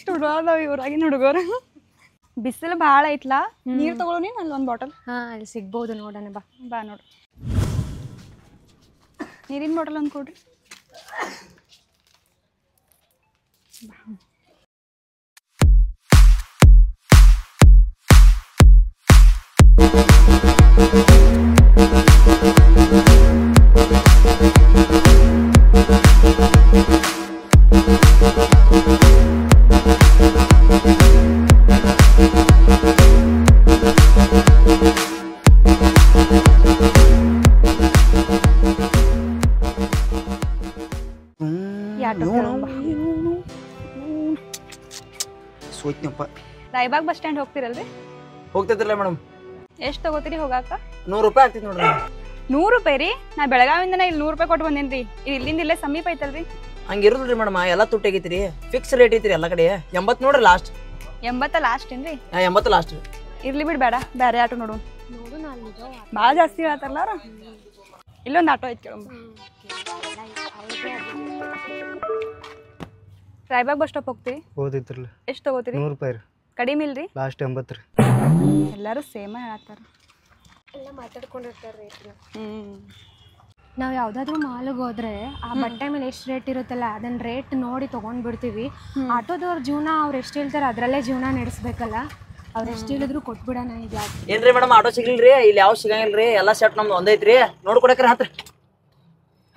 ಎಷ್ಟು ಹುಡುಗದಾವ ಇವ್ರಾಗಿನ ಹುಡುಗರು. ಬಿಸಿಲು ಭಾಳ ಐತ್ಲಾ, ನೀರು ತಗೊಳ್ಳೋ ನೀನು ಅಲ್ಲೊಂದು ಬಾಟಲ್. ಅಲ್ಲಿ ಸಿಗ್ಬೋದು ನೋಡೋಣ ಬಾ. ಬಾ ನೋಡು, ನೀರಿನ ಬಾಟಲ್ ಒಂದು ಕೊಡ್ರಿ. ರಾಯಬಾಗ್ ಬಸ್ ಸ್ಟ್ಯಾಂಡ್ ಹೋಗ್ತಿರಲ್ರಿ? ಹೋಗ್ತೈತಿಲ್ಲ ಮೇಡಮ್. ಎಷ್ಟು ತಗೋತೀರಿ ಹೋಗಾಕ? 100 ರೂಪಾಯಿ ಆಗ್ತೈತಿ ನೋಡ್ರಿ. 100 ರೂಪಾಯಿ ರೀ? ನಾ ಬೆಳಗಾವಿಂದ ಇಲ್ಲಿ 100 ರೂಪಾಯಿ ಕೊಟ್ಟು ಬಂದೇನ್ರಿ. ಇಲ್ಲಿಂದ ಇಲ್ಲೇ ಸಮೀಪ ಐತಲ್ರಿ? ಹಂಗಿರುದಿಲ್ರಿ ಮೇಡಮ್, ಎಲ್ಲ ತುಟ್ಟಾಗೈತ್ರಿ. ಫಿಕ್ಸ್ ರೇಟ್ ಐತ್ರಿ ಎಲ್ಲ ಕಡೆ. 80 ನೋಡ್ರಿ ಲಾಸ್ಟ್. 80 ಲಾಸ್ಟ್ ಏನ್ರಿ? 80 ಲಾಸ್ಟ್. ಇರ್ಲಿ ಬಿಡ್, ಬೇಡ ಬೇರೆ ಆಟೋ ನೋಡು. ಭಾಳ ಜಾಸ್ತಿ ಹೇಳ್ತಾರಲ್ಲ ಅವ್ರ. ಇಲ್ಲೊಂದು ಆಟೋ ಐತಿ ಕೇಳಮ್ಮ. ರಾಯಬಾಗ್ ಬಸ್ ಸ್ಟಾಪ್ ಹೋಗ್ತೀವಿ. ಹೋದೈತ್ರಲ್ಲ. ಎಷ್ಟು ತಗೋತೀರಿ? 100 ರೂಪಾಯಿ ರೀ. ಕಡಿಮೆ ಇಲ್ರಿ? ಲಾಸ್ಟ್ 80 ರೀ. ಎಲ್ಲರೂ ಸೇಮ ಹೇಳತ್ತಾರ. ಎಲ್ಲ ಮಾತಾಡ್ಕೊಂಡಿರ್ತಾರೆ. ನಾವು ಯಾವುದಾದ್ರೂ ಮಾಲಿಗೆ ಹೋದ್ರೆ ಆ ಬಟ್ಟೆ ಮೇಲೆ ಎಷ್ಟು ರೇಟ್ ಇರುತ್ತಲ್ಲ ಅದನ್ನ ರೇಟ್ ನೋಡಿ ತೊಗೊಂಡ್ಬಿಡ್ತೀವಿ. ಆಟೋದವ್ರ ಜೀವನ ಅವ್ರು ಎಷ್ಟು ಹೇಳ್ತಾರೆ ಅದರಲ್ಲೇ ಜೀವನ ನಡೆಸ್ಬೇಕಲ್ಲ. ಅವ್ರು ಎಷ್ಟು ಹೇಳಿದ್ರು ಕೊಟ್ಬಿಡೋಣ. ಇದು ಏನ್ರಿ ಮೇಡಮ್, ಆಟೋ ಸಿಗ್ಲಿಲ್ರಿ? ಇಲ್ಲಿ ಯಾವ ಸಿಗಂಗಿಲ್ರಿ, ಎಲ್ಲ ಸೆಟ್ ನಮ್ದು ಒಂದೈತ್ರಿ. ನೋಡ್ಕೊಡಕ್ರಿ ಹತ್ರ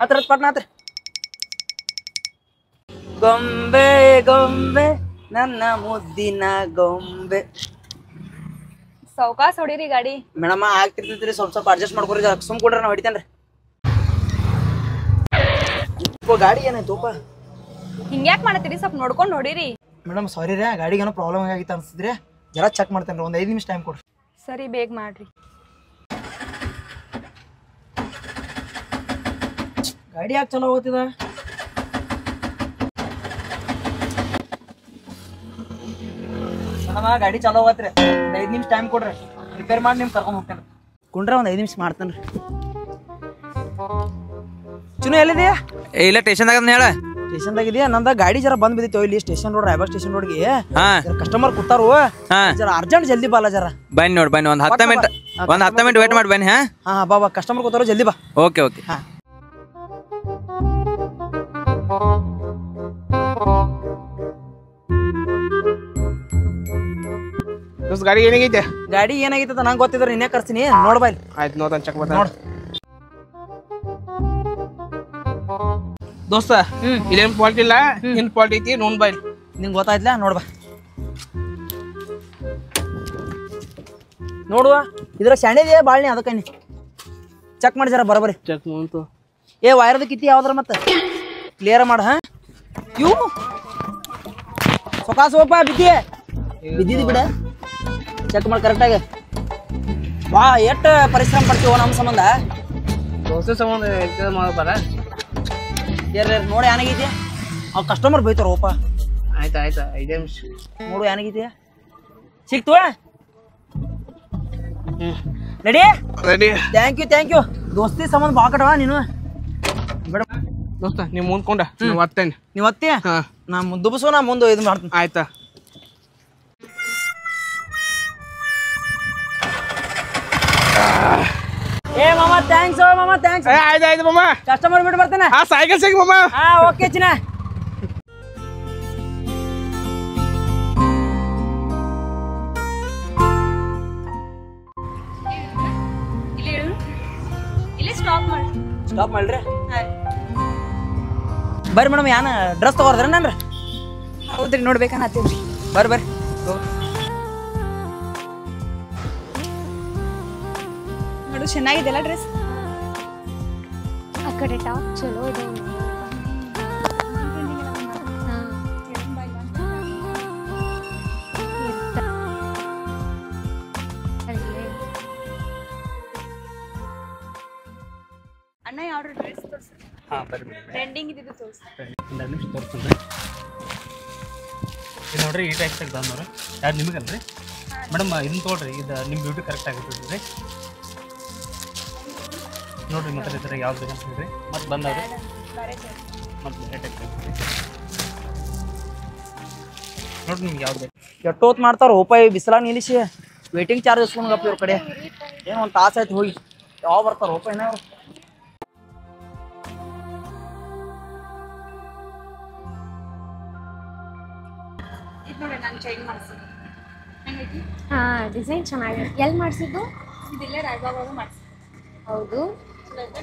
ಹತ್ರ ಪಟ್ನ ಹತ್ರ. ಗೊಂಬೆ ಗೊಂಬೆ ನನ್ನ ಮುದ್ದಿನ ಗೊಂಬೆ. ಸೌಕಾಸ್ ಹೊಡೀರಿ ಗಾಡಿ. ಮೇಡಮ್ ಆಗ್ತಿರ್ತೈತ್ರಿ, ಸ್ವಲ್ಪ ಅಡ್ಜಸ್ಟ್ ಮಾಡ್ಕೊರಿ. ಸುಮ್ ಕೊಡ್ರಿ, ನಾ ಹೊಡಿತೇನ್ರಿ. ಗಾಡಿ ಏನಾಯ್ತುಪ್ಪ? ಹಿಂಗ್ಯಾಕ್ ಮಾಡತ್ತೀರಿ? ಸ್ವಲ್ಪ ನೋಡ್ಕೊಂಡು ನೋಡಿರಿ. ಮೇಡಮ್ ಸಾರಿ ರೀ, ಗಾಡಿಗೆ ಏನೋ ಪ್ರಾಬ್ಲಮ್ ಆಗಿತ್ತು ಅನ್ಸಿದ್ರಿ. ಜರ ಚೆಕ್ ಮಾಡ್ತೇನೆ, ಒಂದು 5 ನಿಮಿಷ ಟೈಮ್ ಕೊಡ್ರಿ. ಸರಿ, ಬೇಗ ಮಾಡ್ರಿ. ಗಾಡಿ ಯಾಕೆ ಚಲೋ ಹೋಗ್ತಿದ? ಮೇಡಮ್ ಗಾಡಿ ಚಲೋ ಹೋಗತ್ರಿ, ಒಂದು 5 ನಿಮಿಷ ಟೈಮ್ ಕೊಡ್ರಿ. ರಿಪೇರ್ ಮಾಡಿ ನಿಮ್ಗೆ ಕರ್ಕೊಂಡು ಹೋಗ್ತೇನೆ. ಕುಂಡ್ರೆ ಒಂದು 5 ನಿಮಿಷ ಮಾಡ್ತೇನೆ ರೀ. ಚುನು ಎಲ್ಲಿದೆಯಾ? ಇಲ್ಲ ಸ್ಟೇಷನ್ದಾಗ ಹೇಳ. ಸ್ಟೇಷನ್ದಾಗ ಇದೆಯಾ? ನಂದ ಗಾಡಿ ಜರ ಬಂದ್ ಬಿದ್ದಿತ್ತು ಇಲ್ಲಿ ಸ್ಟೇಷನ್ ರೋಡ್, ರಾಯಬಾಗ್ ಸ್ಟೇಷನ್ ರೋಡ್ಗೆ. ಕಸ್ಟಮರ್ ಕೂತಾರು, ಜರ ಅರ್ಜೆಂಟ್ ಜಲ್ದಿ ಬಾಲ ಜರ. ಬನ್ನಿ ನೋಡಿ, ಬನ್ನಿ. ಒಂದು 10 ಮಿನಿಟ್ ವೇಟ್ ಮಾಡಿ ಬನ್ನಿ. ಹಾ ಬಾ, ಕಸ್ಟಮರ್ ಕೂತಾರು, ಜಲ್ದಿ ಬಾ. Okay okay. ಹಾ ಗಾಡಿ ಏನಾಗೈತೆ? ಗಾಡಿ ಏನಾಗೈತೆ ನಂಗೆ ಗೊತ್ತಿದ್ರೆ ಇನ್ನೇ ಕರ್ತೀನಿ, ನೋಡ್ ಬಾ. ಆಯ್ತು, ನೋಡ್ತಾನೆ, ಚೆಕ್ ಮಾಡ್ತಾನೆ. ನೋಡ್ ದೋಸ್ತ, ಇಲ್ಲೇನ್ ಫಾಲ್ಟ್ ಇಲ್ಲ, ಏನ್ ಫಾಲ್ಟ್ ಐತಿ ನೋಡ್ ಬಾ. ನಿಂಗೆ ಗೊತ್ತಾಯ್ತಲ್ಲ, ನೋಡ್ಬಾ. ನೋಡುವ ಇದ್ರ ಶಾಣಿದೆ ಬಾಳ್ನಿ, ಅದಕ್ಕೆ ನೀ ಚೆಕ್ ಮಾಡಿ ಜರ ಬರಬರಿ. ಚೆಕ್ ಮಾಡ್ತು. ಏ ವೈರದ ಕಿತ್ತಿ ಯಾವ್ದಾರ ಮತ್ತೆ ಕ್ಲಿಯರ್ ಮಾಡ. ಹಾ ಇವು ಸೊಕಾಸೋಪ ಬಿದ್ದಿದ್ದಿ ಬಿಡ, ಚೆಕ್ ಮಾಡಿ ಕರೆಕ್ಟಾಗಿ. ವಾ ಎಷ್ಟು ಪರಿಶ್ರಮ ಪಡ್ತೀವೋ ನಮ್ಮ ಸಂಬಂಧ. ದೋಸ್ತ ಸಂಬಂಧ ಮಾಡಬಾರ. ನೋಡಿ ಏನಾಗೈತಿ? ಅವ್ ಕಸ್ಟಮರ್ ಬೈತಾರ. ಓಪ ಆಯ್ತಾ ಆಯ್ತಾ, 5 ನಿಮಿಷ ನೋಡು ಏನಾಗೈತಿ. ಸಿಕ್ತು ರೆಡಿ ರೆಡಿ. Thank you. ದೋಸ್ತಿ ಸಂಬಂಧ ಬಾ ಕಟವಾ ನೀನು. ಬೇಡ ದೋಸ್ತ, ನೀವು ಮುಂದ್ಕೊಂಡ ನಾವು ಹತ್ತೇನೆ. ನೀವು ಹತ್ತಿ? ನಾ ದುಬಸು, ನಾ ಮುಂದೆ ಇದು ಮಾಡ್ತೀನಿ. ಆಯ್ತಾ? ಏ ಮಾಮ ಥ್ಯಾಂಕ್ಸ್. ಮಾಮ ಥ್ಯಾಂಕ್ಸ್. ಆಯ್ತು ಮಾಮ, ಕಸ್ಟಮರ್ ಬಿಟ್ಟು ಬರ್ತೇನೆ. ಸೈಕಲ್ ಸಿಗ್ ಮಾಮ. ಹಾ ಓಕೆ ಚಿನ್ನ. ಇಲ್ಲಿ ಸ್ಟಾಪ್ ಮಾಡ್ರಿ. ಬರ್ರಿ ಮೇಡಮ್, ಯಾನ ಡ್ರೆಸ್ ತಗೋರ್ದ್ರಿ ನನ್ರಿ? ಹೌದ್ರಿ, ನೋಡ್ಬೇಕನ್ನತ್ತೀವ್ರಿ. ಬರ್ರಿ. ನೋಡು ಚೆನ್ನಾಗಿದೆಲ್ಲ ಡ್ರೆಸ್. ಆ ಕಡೆ ಟಾಪ್ ಚಲೋ ಇದೆ. ಅಣ್ಣ ಯಾವ ಡ್ರೆಸ್ ತೋರಿಸಿ? ಟ್ರೆಂಡಿಂಗ್ ಇದ್ದಿದ್ದು ತೋರಿಸಿ. 2 ನಿಮಿಷ ತೋರಿಸ್ತೀನಿ ಇದು ನೋಡ್ರಿ. ಈ ಟೈಪ್ದಾಗ ಬಂದವ್ರೆ ಯಾರು ನಿಮಗಲ್ರಿ ಮೇಡಮ್? ಇದನ್ನ ತೊಗೊಳ್ರಿ, ಇದು ನಿಮ್ಮ ಬ್ಯೂಟಿ ಕರೆಕ್ಟ್ ಆಗಿರ್ತದೆ ರೀ. ನೋಡ್ರಿ ಮತ್ತೆ ಈ ಥರ ಯಾವ್ದು ಬೇಕಂತ ರೀ. ಮತ್ತೆ ಬಂದವ್ರಿ ಮತ್ತೆ ಬೇರೆ ಟೈಪ್ ನೋಡ್ರಿ ನಿಮ್ಗೆ ಯಾವ್ದು ಬೇಕು. ಎಷ್ಟೊತ್ತು ಮಾಡ್ತಾರ ರೂಪಾಯಿ ಬಿಸಿಲಾಗ ನಿಲ್ಲಿಸಿ ವೇಟಿಂಗ್ ಚಾರ್ಜ್ ಇಸ್ಕೊಂಡಪ್ಪ ಇವ್ರ ಕಡೆ ಏನು ಒಂದು ತಾಸು ಆಯ್ತು ಹೋಗಿ ಯಾವ ಬರ್ತಾರ ರೂಪಾಯಿನ ಅವ್ರು ಹಾಂ ಡಿಸೈನ್ ಚೆನ್ನಾಗಿದೆ. ಎಲ್ಲಿ ಮಾಡಿಸಿದ್ದು? ಇದಿಲ್ಲೇ ರಾಯಬಾಗ ಮಾಡಿಸಿ. ಹೌದು.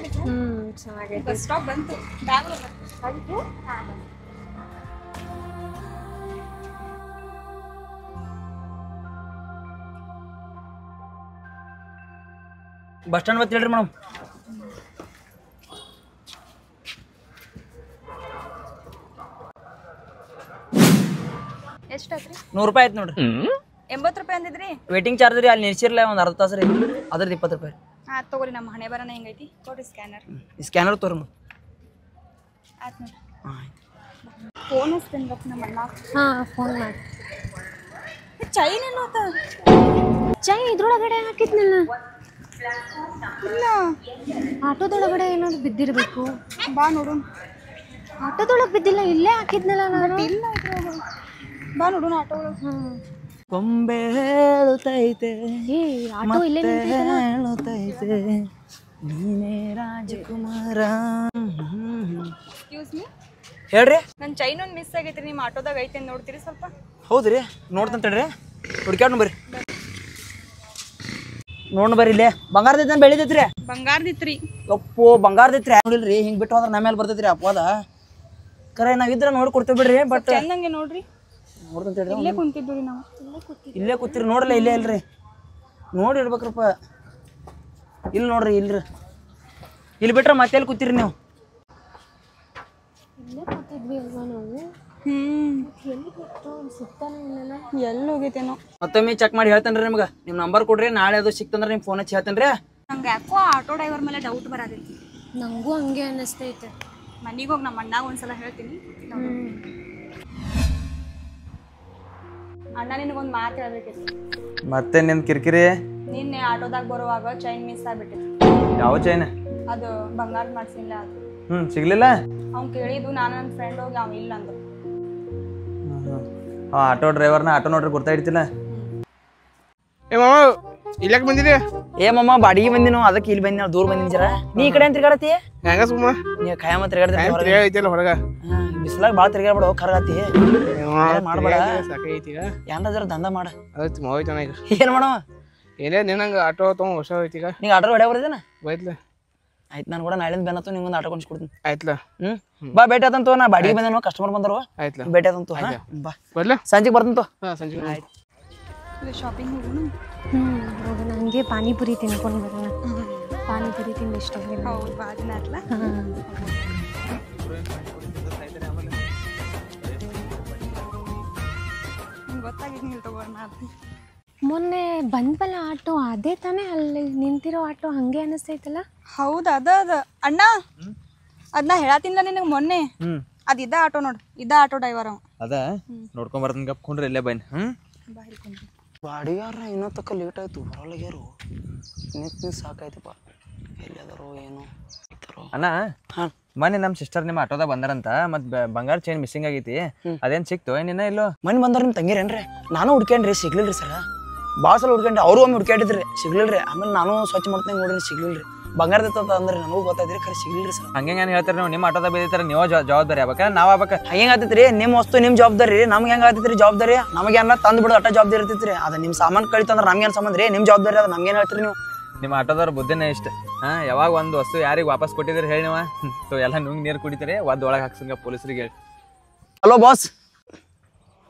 ಚೆನ್ನಾಗೈತೆ. ಬಸ್ ಸ್ಟಾಪ್ ಬಂತು ಬಂತು. ಬಸ್ ಸ್ಟ್ಯಾಂಡ್ ಬತ್ ಹೇಳ್ರಿ ಮೇಡಮ್. ಎಷ್ಟಾತ್ರಿ? 100 ರೂಪಾಯಿ ಆಯ್ತು ನೋಡ್ರಿ. 80 ರೂಪಾಯಿ ಅಂದಿದ್ರಿ. ವೇಟಿಂಗ್ ಚಾರ್ಜ್ ರೀ ಅಲ್ಲಿ ನಿಲ್ಸಿರ್ಲ ಒಂದು ಅರ್ಧ ತಾಸು ರೀ ಅದ್ರದ್ದು 20 ರೂಪಾಯಿ. ಹಾಂ ತಗೋರಿ, ನಮ್ಮ ಹಣೆ ಬರೋಣ ಹೆಂಗೈತಿ ಕೊಡ್ರಿ ಸ್ಕ್ಯಾನರ್. ಸ್ಕ್ಯಾನರ್ ತೋರಿ ಮೇಡಮ್. ಆಯ್ತು ನೋಡ್ರಿ. ಫೋನ್ ಹಚ್ತೀನಿ ಬಟ್ ನಮ್ಮ ಅಣ್ಣ. ಹಾಂ ಫೋನ್ ಮಾಡಿ. ಚೈನ್ ಏನು ಆತ? ಚೈನ್ ಇದ್ರೊಳಗಡೆ ಹಾಕಿದ್ನಲ್ಲ. ಇಲ್ಲ, ಆಟೋದೊಳಗಡೆ ಏನಾದ್ರು ಬಿದ್ದಿರಬೇಕು. ಬಾ ನೋಡು. ಆಟೋದೊಳಗೆ ಬಿದ್ದಿಲ್ಲ, ಇಲ್ಲೇ ಹಾಕಿದ್ನಲ್ಲ ನಾನು. ಇಲ್ಲ ಬಾ ನೋಡು ಆಟೋ ಒಳಗೆ. ಕೊಂಬೆ ಹೇಳುತ್ತೈತೆ ಏ ಆಟೋ ಇಲ್ಲೇ ನಿಂತೈತಲ್ಲ. ಹೇಳುತ್ತೈತೆ ನೀನೇ ರಾಜಕುಮಾರ. ಎಕ್ಸ್ಕ್ಯೂಸ್ ಮೀ, ಹೇಳ್ರಿ. ನನ್ನ ಚೈನ್ ಒಂದು ಮಿಸ್ ಆಗೈತ್ರಿ. ನಿಮ್ಮ ಆಟೋದಾಗ ಐತೆ ನೋಡ್ತೀರಿ ಸ್ವಲ್ಪ? ಹೌದ್ರಿ, ನೋಡ್ತಂತೇಳ್ರಿ. ಹುಡ್ಕ್ಯಾಡ್ ಬರ್ರಿ, ನೋಡ್ ಬರ್ರಿ. ಇಲ್ಲೇ ಬಂಗಾರದೈತೆ ಬೆಳಿತೈತ್ರಿ. ಬಂಗಾರದಿತ್ರಿ. ಒಪ್ಪು ಬಂಗಾರದೈತ್ರಿ. ನೋಡಿಲ್ರಿ ಹಿಂಗ್ ಬಿಟ್ಟು ಹೋದ್ರೆ ನಮ್ಮ ಮೇಲೆ ಬರ್ತೈತ್ರಿ ಅಪವಾದ. ಕರೆ ನಾವಿದ್ರ ನೋಡಿ ಕೊಡ್ತೇವೆ ಬಿಡ್ರಿ. ಬಟ್ ಚಂದಂಗೆ ನೋಡ್ರಿ. ನೋಡ್ತಂತೇಳ್ರಿ. ಇಲ್ಲೇ ಕುಂತಿದ್ದು ರೀ ನಾವು. ಇಲ್ಲೇ ಕೂತಿರಿ ನೋಡಲ್ಲ. ಇಲ್ಲೇ ಇಲ್ರಿ, ನೋಡಿ ಇಡ್ಬೇಕ್ರಪ್ಪ. ಇಲ್ಲಿ ನೋಡ್ರಿ, ಇಲ್ರಿ ಇಲ್ಲಿ ಬಿಟ್ರೆ ಮತ್ತೆ ಎಲ್ಲಿ ಕೂತಿರಿ ನೀವು? ಇಲ್ಲೇ ಕೂತಿದ್ವಿ ಅಲ್ವಾ ನಾವು. ಎಲ್ಲಿ ಬಿಟ್ಟು ಸಿಗ್ತಾನೆ ಇಲ್ಲ. ಎಲ್ಲಿ ಹೋಗೈತೇನೋ. ಮತ್ತೊಮ್ಮೆ ಚೆಕ್ ಮಾಡಿ ಹೇಳ್ತೇನೆ ರೀ ನಿಮ್ಗೆ. ನಿಮ್ಮ ನಂಬರ್ ಕೊಡ್ರಿ, ನಾಳೆ ಅದು ಸಿಕ್ತಂದ್ರೆ ನಿಮ್ಗೆ ಫೋನ್ ಹಚ್ಚಿ ಹೇಳ್ತೇನೆ ರೀ. ನಂಗೆ ಯಾಕೋ ಆಟೋ ಡ್ರೈವರ್ ಮೇಲೆ ಡೌಟ್ ಬರೋದೈತಿ. ನನಗೂ ಹಂಗೆ ಅನ್ನಿಸ್ತೈತೆ. ಮನೆಗೆ ಹೋಗಿ ನಮ್ಮ ಅಣ್ಣಾಗ ಒಂದ್ಸಲ ಹೇಳ್ತೀನಿ. ಅಣ್ಣ ನಿನಗೊಂದು ಮಾತು ಹೇಳ್ಬೇಕಿತ್ತು. ಮತ್ತೆ ನಿನ್ ಕಿರಿಕಿರಿ. ನಿನ್ನೆ ಆಟೋದಾಗ ಬರುವಾಗ ಚೈನ್ ಮಿಸ್ ಆಗ್ಬಿಟ್ಟಿತ್ತು. ಯಾವ ಚೈನ್? ಅದು ಬಂಗಾರ ಮಾಡ್ಸಿಲ್ಲ. ಅದು ಸಿಗ್ಲಿಲ್ಲ. ಅವ್ನು ಕೇಳಿದ್ದು, ನಾನು ನನ್ನ ಫ್ರೆಂಡ್ ಹೋಗಿ ಅವ್ನು ಇಲ್ಲ ಅಂದ್ರು. ಆಟೋ ಡ್ರೈವರ್ನ ಆಟೋ ನೋಡ್ರಿ ಗುರ್ತಾ ಇಡ್ತಿಲ್ಲ. ಏ ಮಾಮ ಇಲ್ಲಕ್ ಬಂದಿರಿ? ಏ ಮಮ್ಮ ಬಾಡಿಗೆ ಬಂದಿನೋ, ಅದಕ್ಕೆ ಇಲ್ಲಿ ಬಂದಿ. ನಾವು ದೂರ ಬಂದಿನಿ ಜರ. ನೀ ಈ ಕಡೆ ಅಂತ ತಿರ್ಗಾಡತಿ? ಹೆಂಗ ಸುಮ್ಮ ನೀ ಖಾಯಮ ತಿರ್ಗಾಡ್ತಿ. ಐತಿಲ್ಲ ಹೊರಗ ಬಿಸಿಲಾಗ ಭಾಳ ತಿರ್ಗಾಡ್ಬೇಡ, ಕರಗತಿ ಮಾಡ್ಬೇಡ. ಸಾಕೈತಿ ಈಗ. ಏನ್ರ ಜರ ದಂಧ ಮಾಡ. ಅದಕ್ಕೆ ಮಾವೈತನ ಈಗ ಏನ್ ಮಾಡವ? ಏನೇ ನಿನ್ನಂಗ ಆಟೋ ತಗೊಂಡ್ ಹೊಸ ಐತಿ ಈಗ. ನಿಂಗೆ ಆಟೋ ಹೊಡ್ಯಾಗ ಬರ್ದೇನ? ಬೈತ್ಲ ಆಯ್ತು, ನಾನು ಕೂಡ ನಾಳಿಂದ ಬೆನ್ನತ್ತು ನಿಂಗೊಂದು ಆಟೋ ಕೊಂಡ್ಸಿ ಕೊಡ್ತೀನಿ. ಆಯ್ತಲ್ಲ. ಬಾ ಭೇಟಿ ಆತಂತು. ನಾ ಬಾಡಿಗೆ ಬಂದೇನೋ, ಕಸ್ಟಮರ್ ಬಂದರು. ಆಯ್ತಲ್ಲ, ಭೇಟಿ ಆತಂತು. ಬಾ ಬರ್ಲ ಸಂಜೆಗೆ ಬರ್ತಂತು. ಹಾಂ ಸಂಜೆ. ಇದು ಶಾಪಿಂಗ್ ಹೋಗೋಣ. ಹೋಗೋಣ. ಹಂಗೆ ಪಾನಿಪುರಿ ತಿನ್ಕೊಂಡು ಬರೋಣ. ಪಾನಿಪುರಿ ತಿಂದು ಇಷ್ಟ. ಹೌದು, ಭಾಳ ದಿನ ಆಯ್ತಲ್ಲ. ನಿಂಗೆ ಗೊತ್ತಾಗಿದ್ನಿಲ್ಲ ತಗೋಣ. ಮೊನ್ನೆ ಬಂದ್ವಲ್ಲ ಆಟೋ, ಅದೇ ತಾನೇ ಅಲ್ಲಿ ನಿಂತಿರೋ ಆಟೋ? ಹಂಗೆ ಅನಿಸ್ತೈತಲ್ಲ. ಹೌದು, ಅದ ಅಣ್ಣ. ಅದನ್ನ ಹೇಳತ್ತಿಲ್ಲ ನಿನಗೆ ಮೊನ್ನೆ. ಅದು ಇದ್ದ ಆಟೋ ನೋಡು, ಇದ್ದ ಆಟೋ ಡ್ರೈವರ್ ಅವ. ಅದ ನೋಡ್ಕೊಂಡ್ ಬರ್ತೀನಿ ಗಪ್ಕೊಂಡ್ರಿ ಇಲ್ಲೇ ಬನ್ನಿ. ಬಾಡಿಗಾರ ಇನ್ನೂ ತಕ್ಕ ಲೇಟ್ ಆಯ್ತು, ಬರಲ್ಲಾಗ್ಯಾರು. ನಿಂತು ಸಾಕಾಯ್ತಪ್ಪ. ಎಲ್ಲಿ ಅದಾರೋ ಏನೋ ಅಣ್ಣ. ಮೊನ್ನೆ ನಮ್ಮ ಸಿಸ್ಟರ್ ನಿಮ್ಮ ಆಟೋದಾಗ ಬಂದಾರಂತ. ಮತ್ತೆ ಬಂಗಾರ ಚೈನ್ ಮಿಸ್ಸಿಂಗ್ ಆಗೈತಿ. ಅದೇನ್ ಸಿಕ್ತು ಏನಿನ್ನ ಇಲ್ಲೋ? ಮನೆ ಬಂದವ್ರು ನಿಮ್ಮ ತಂಗಿರೇನ್ರಿ? ನಾನು ಹುಡ್ಕ್ಯಾನ್ರಿ, ಸಿಗ್ಲಿಲ್ರಿ ಸರ. ಭಾಳ ಸಲ ಹುಡ್ಕ್ಯಾನ್ರಿ. ಅವರು ಒಮ್ಮೆ ಹುಡ್ಕ್ಯಾಡಿದ್ರಿ, ಸಿಗ್ಲಿಲ್ರಿ. ಆಮೇಲೆ ನಾನು ಸ್ವಚ್ಛ ಮಾಡ್ತೀನಿ ನೋಡ್ರಿ, ಸಿಗ್ಲಿಲ್ರಿ. ಬಂಗಾರದ ಅಂದ್ರೆ ನನಗೂ ಗೊತ್ತಾಯ್ತ್ರಿ, ಖರೆ ಸಿಗ್ಲಿಲ್ರಿ ಸರ್. ಹಂಗೆ ಏನು ಹೇಳ್ತಾರೆ ನೀವು? ನಿಮ್ಮ ಆಟೋದಾಗ ಬೇದಿರ್ತಾರೆ, ನೀವು ಜವಾಬ್ದಾರಿ ಆಗ್ಬೇಕ ನಾವ್ ಆಗ್ಬೇಕ? ಹೆಂಗೆ ಆತೈತ್ರಿ? ನಿಮ್ಮ ವಸ್ತು ನಿಮ್ಮ ಜವಾಬ್ದಾರಿ, ನಮ್ಗೆ ಹೆಂಗೆ ಆತೈತ್ರಿ ಜವಾಬ್ದಾರಿ? ನಮಗೇನ ತಂದು ಬಿಡೋದು ಅಟ್ಟ ಜವಾಬ್ದಾರಿ ಇರ್ತೈತ್ರಿ. ಅದು ನಿಮ್ಮ ಸಾಮಾನು ಕಳಿತಂದ್ರೆ ನಮ್ಗೇನು ಸಂಬಂಧ ರೀ? ನಿಮ್ಮ ಜವಾಬ್ದಾರಿ ಅದು ನಮ್ಗೇನು ಹೇಳ್ತೀರಿ ನೀವು? ನಿಮ್ಮ ಆಟೋದವ್ರ ಬುದ್ಧಿನೇ ಇಷ್ಟ. ಯಾವಾಗ ಒಂದು ವಸ್ತು ಯಾರಿಗೆ ವಾಪಸ್ ಕೊಟ್ಟಿದ್ರಿ ಹೇಳಿ ನೀವು? ಎಲ್ಲ ನುಂಗ್ ನೀರು ಕುಡಿತೀರಿ, ಒಳಗೆ ಹಾಕ್ಸಂಗ ಪೊಲೀಸರಿಗೆ ಹೇಳಿ. ಹಲೋ ಬಾಸ್,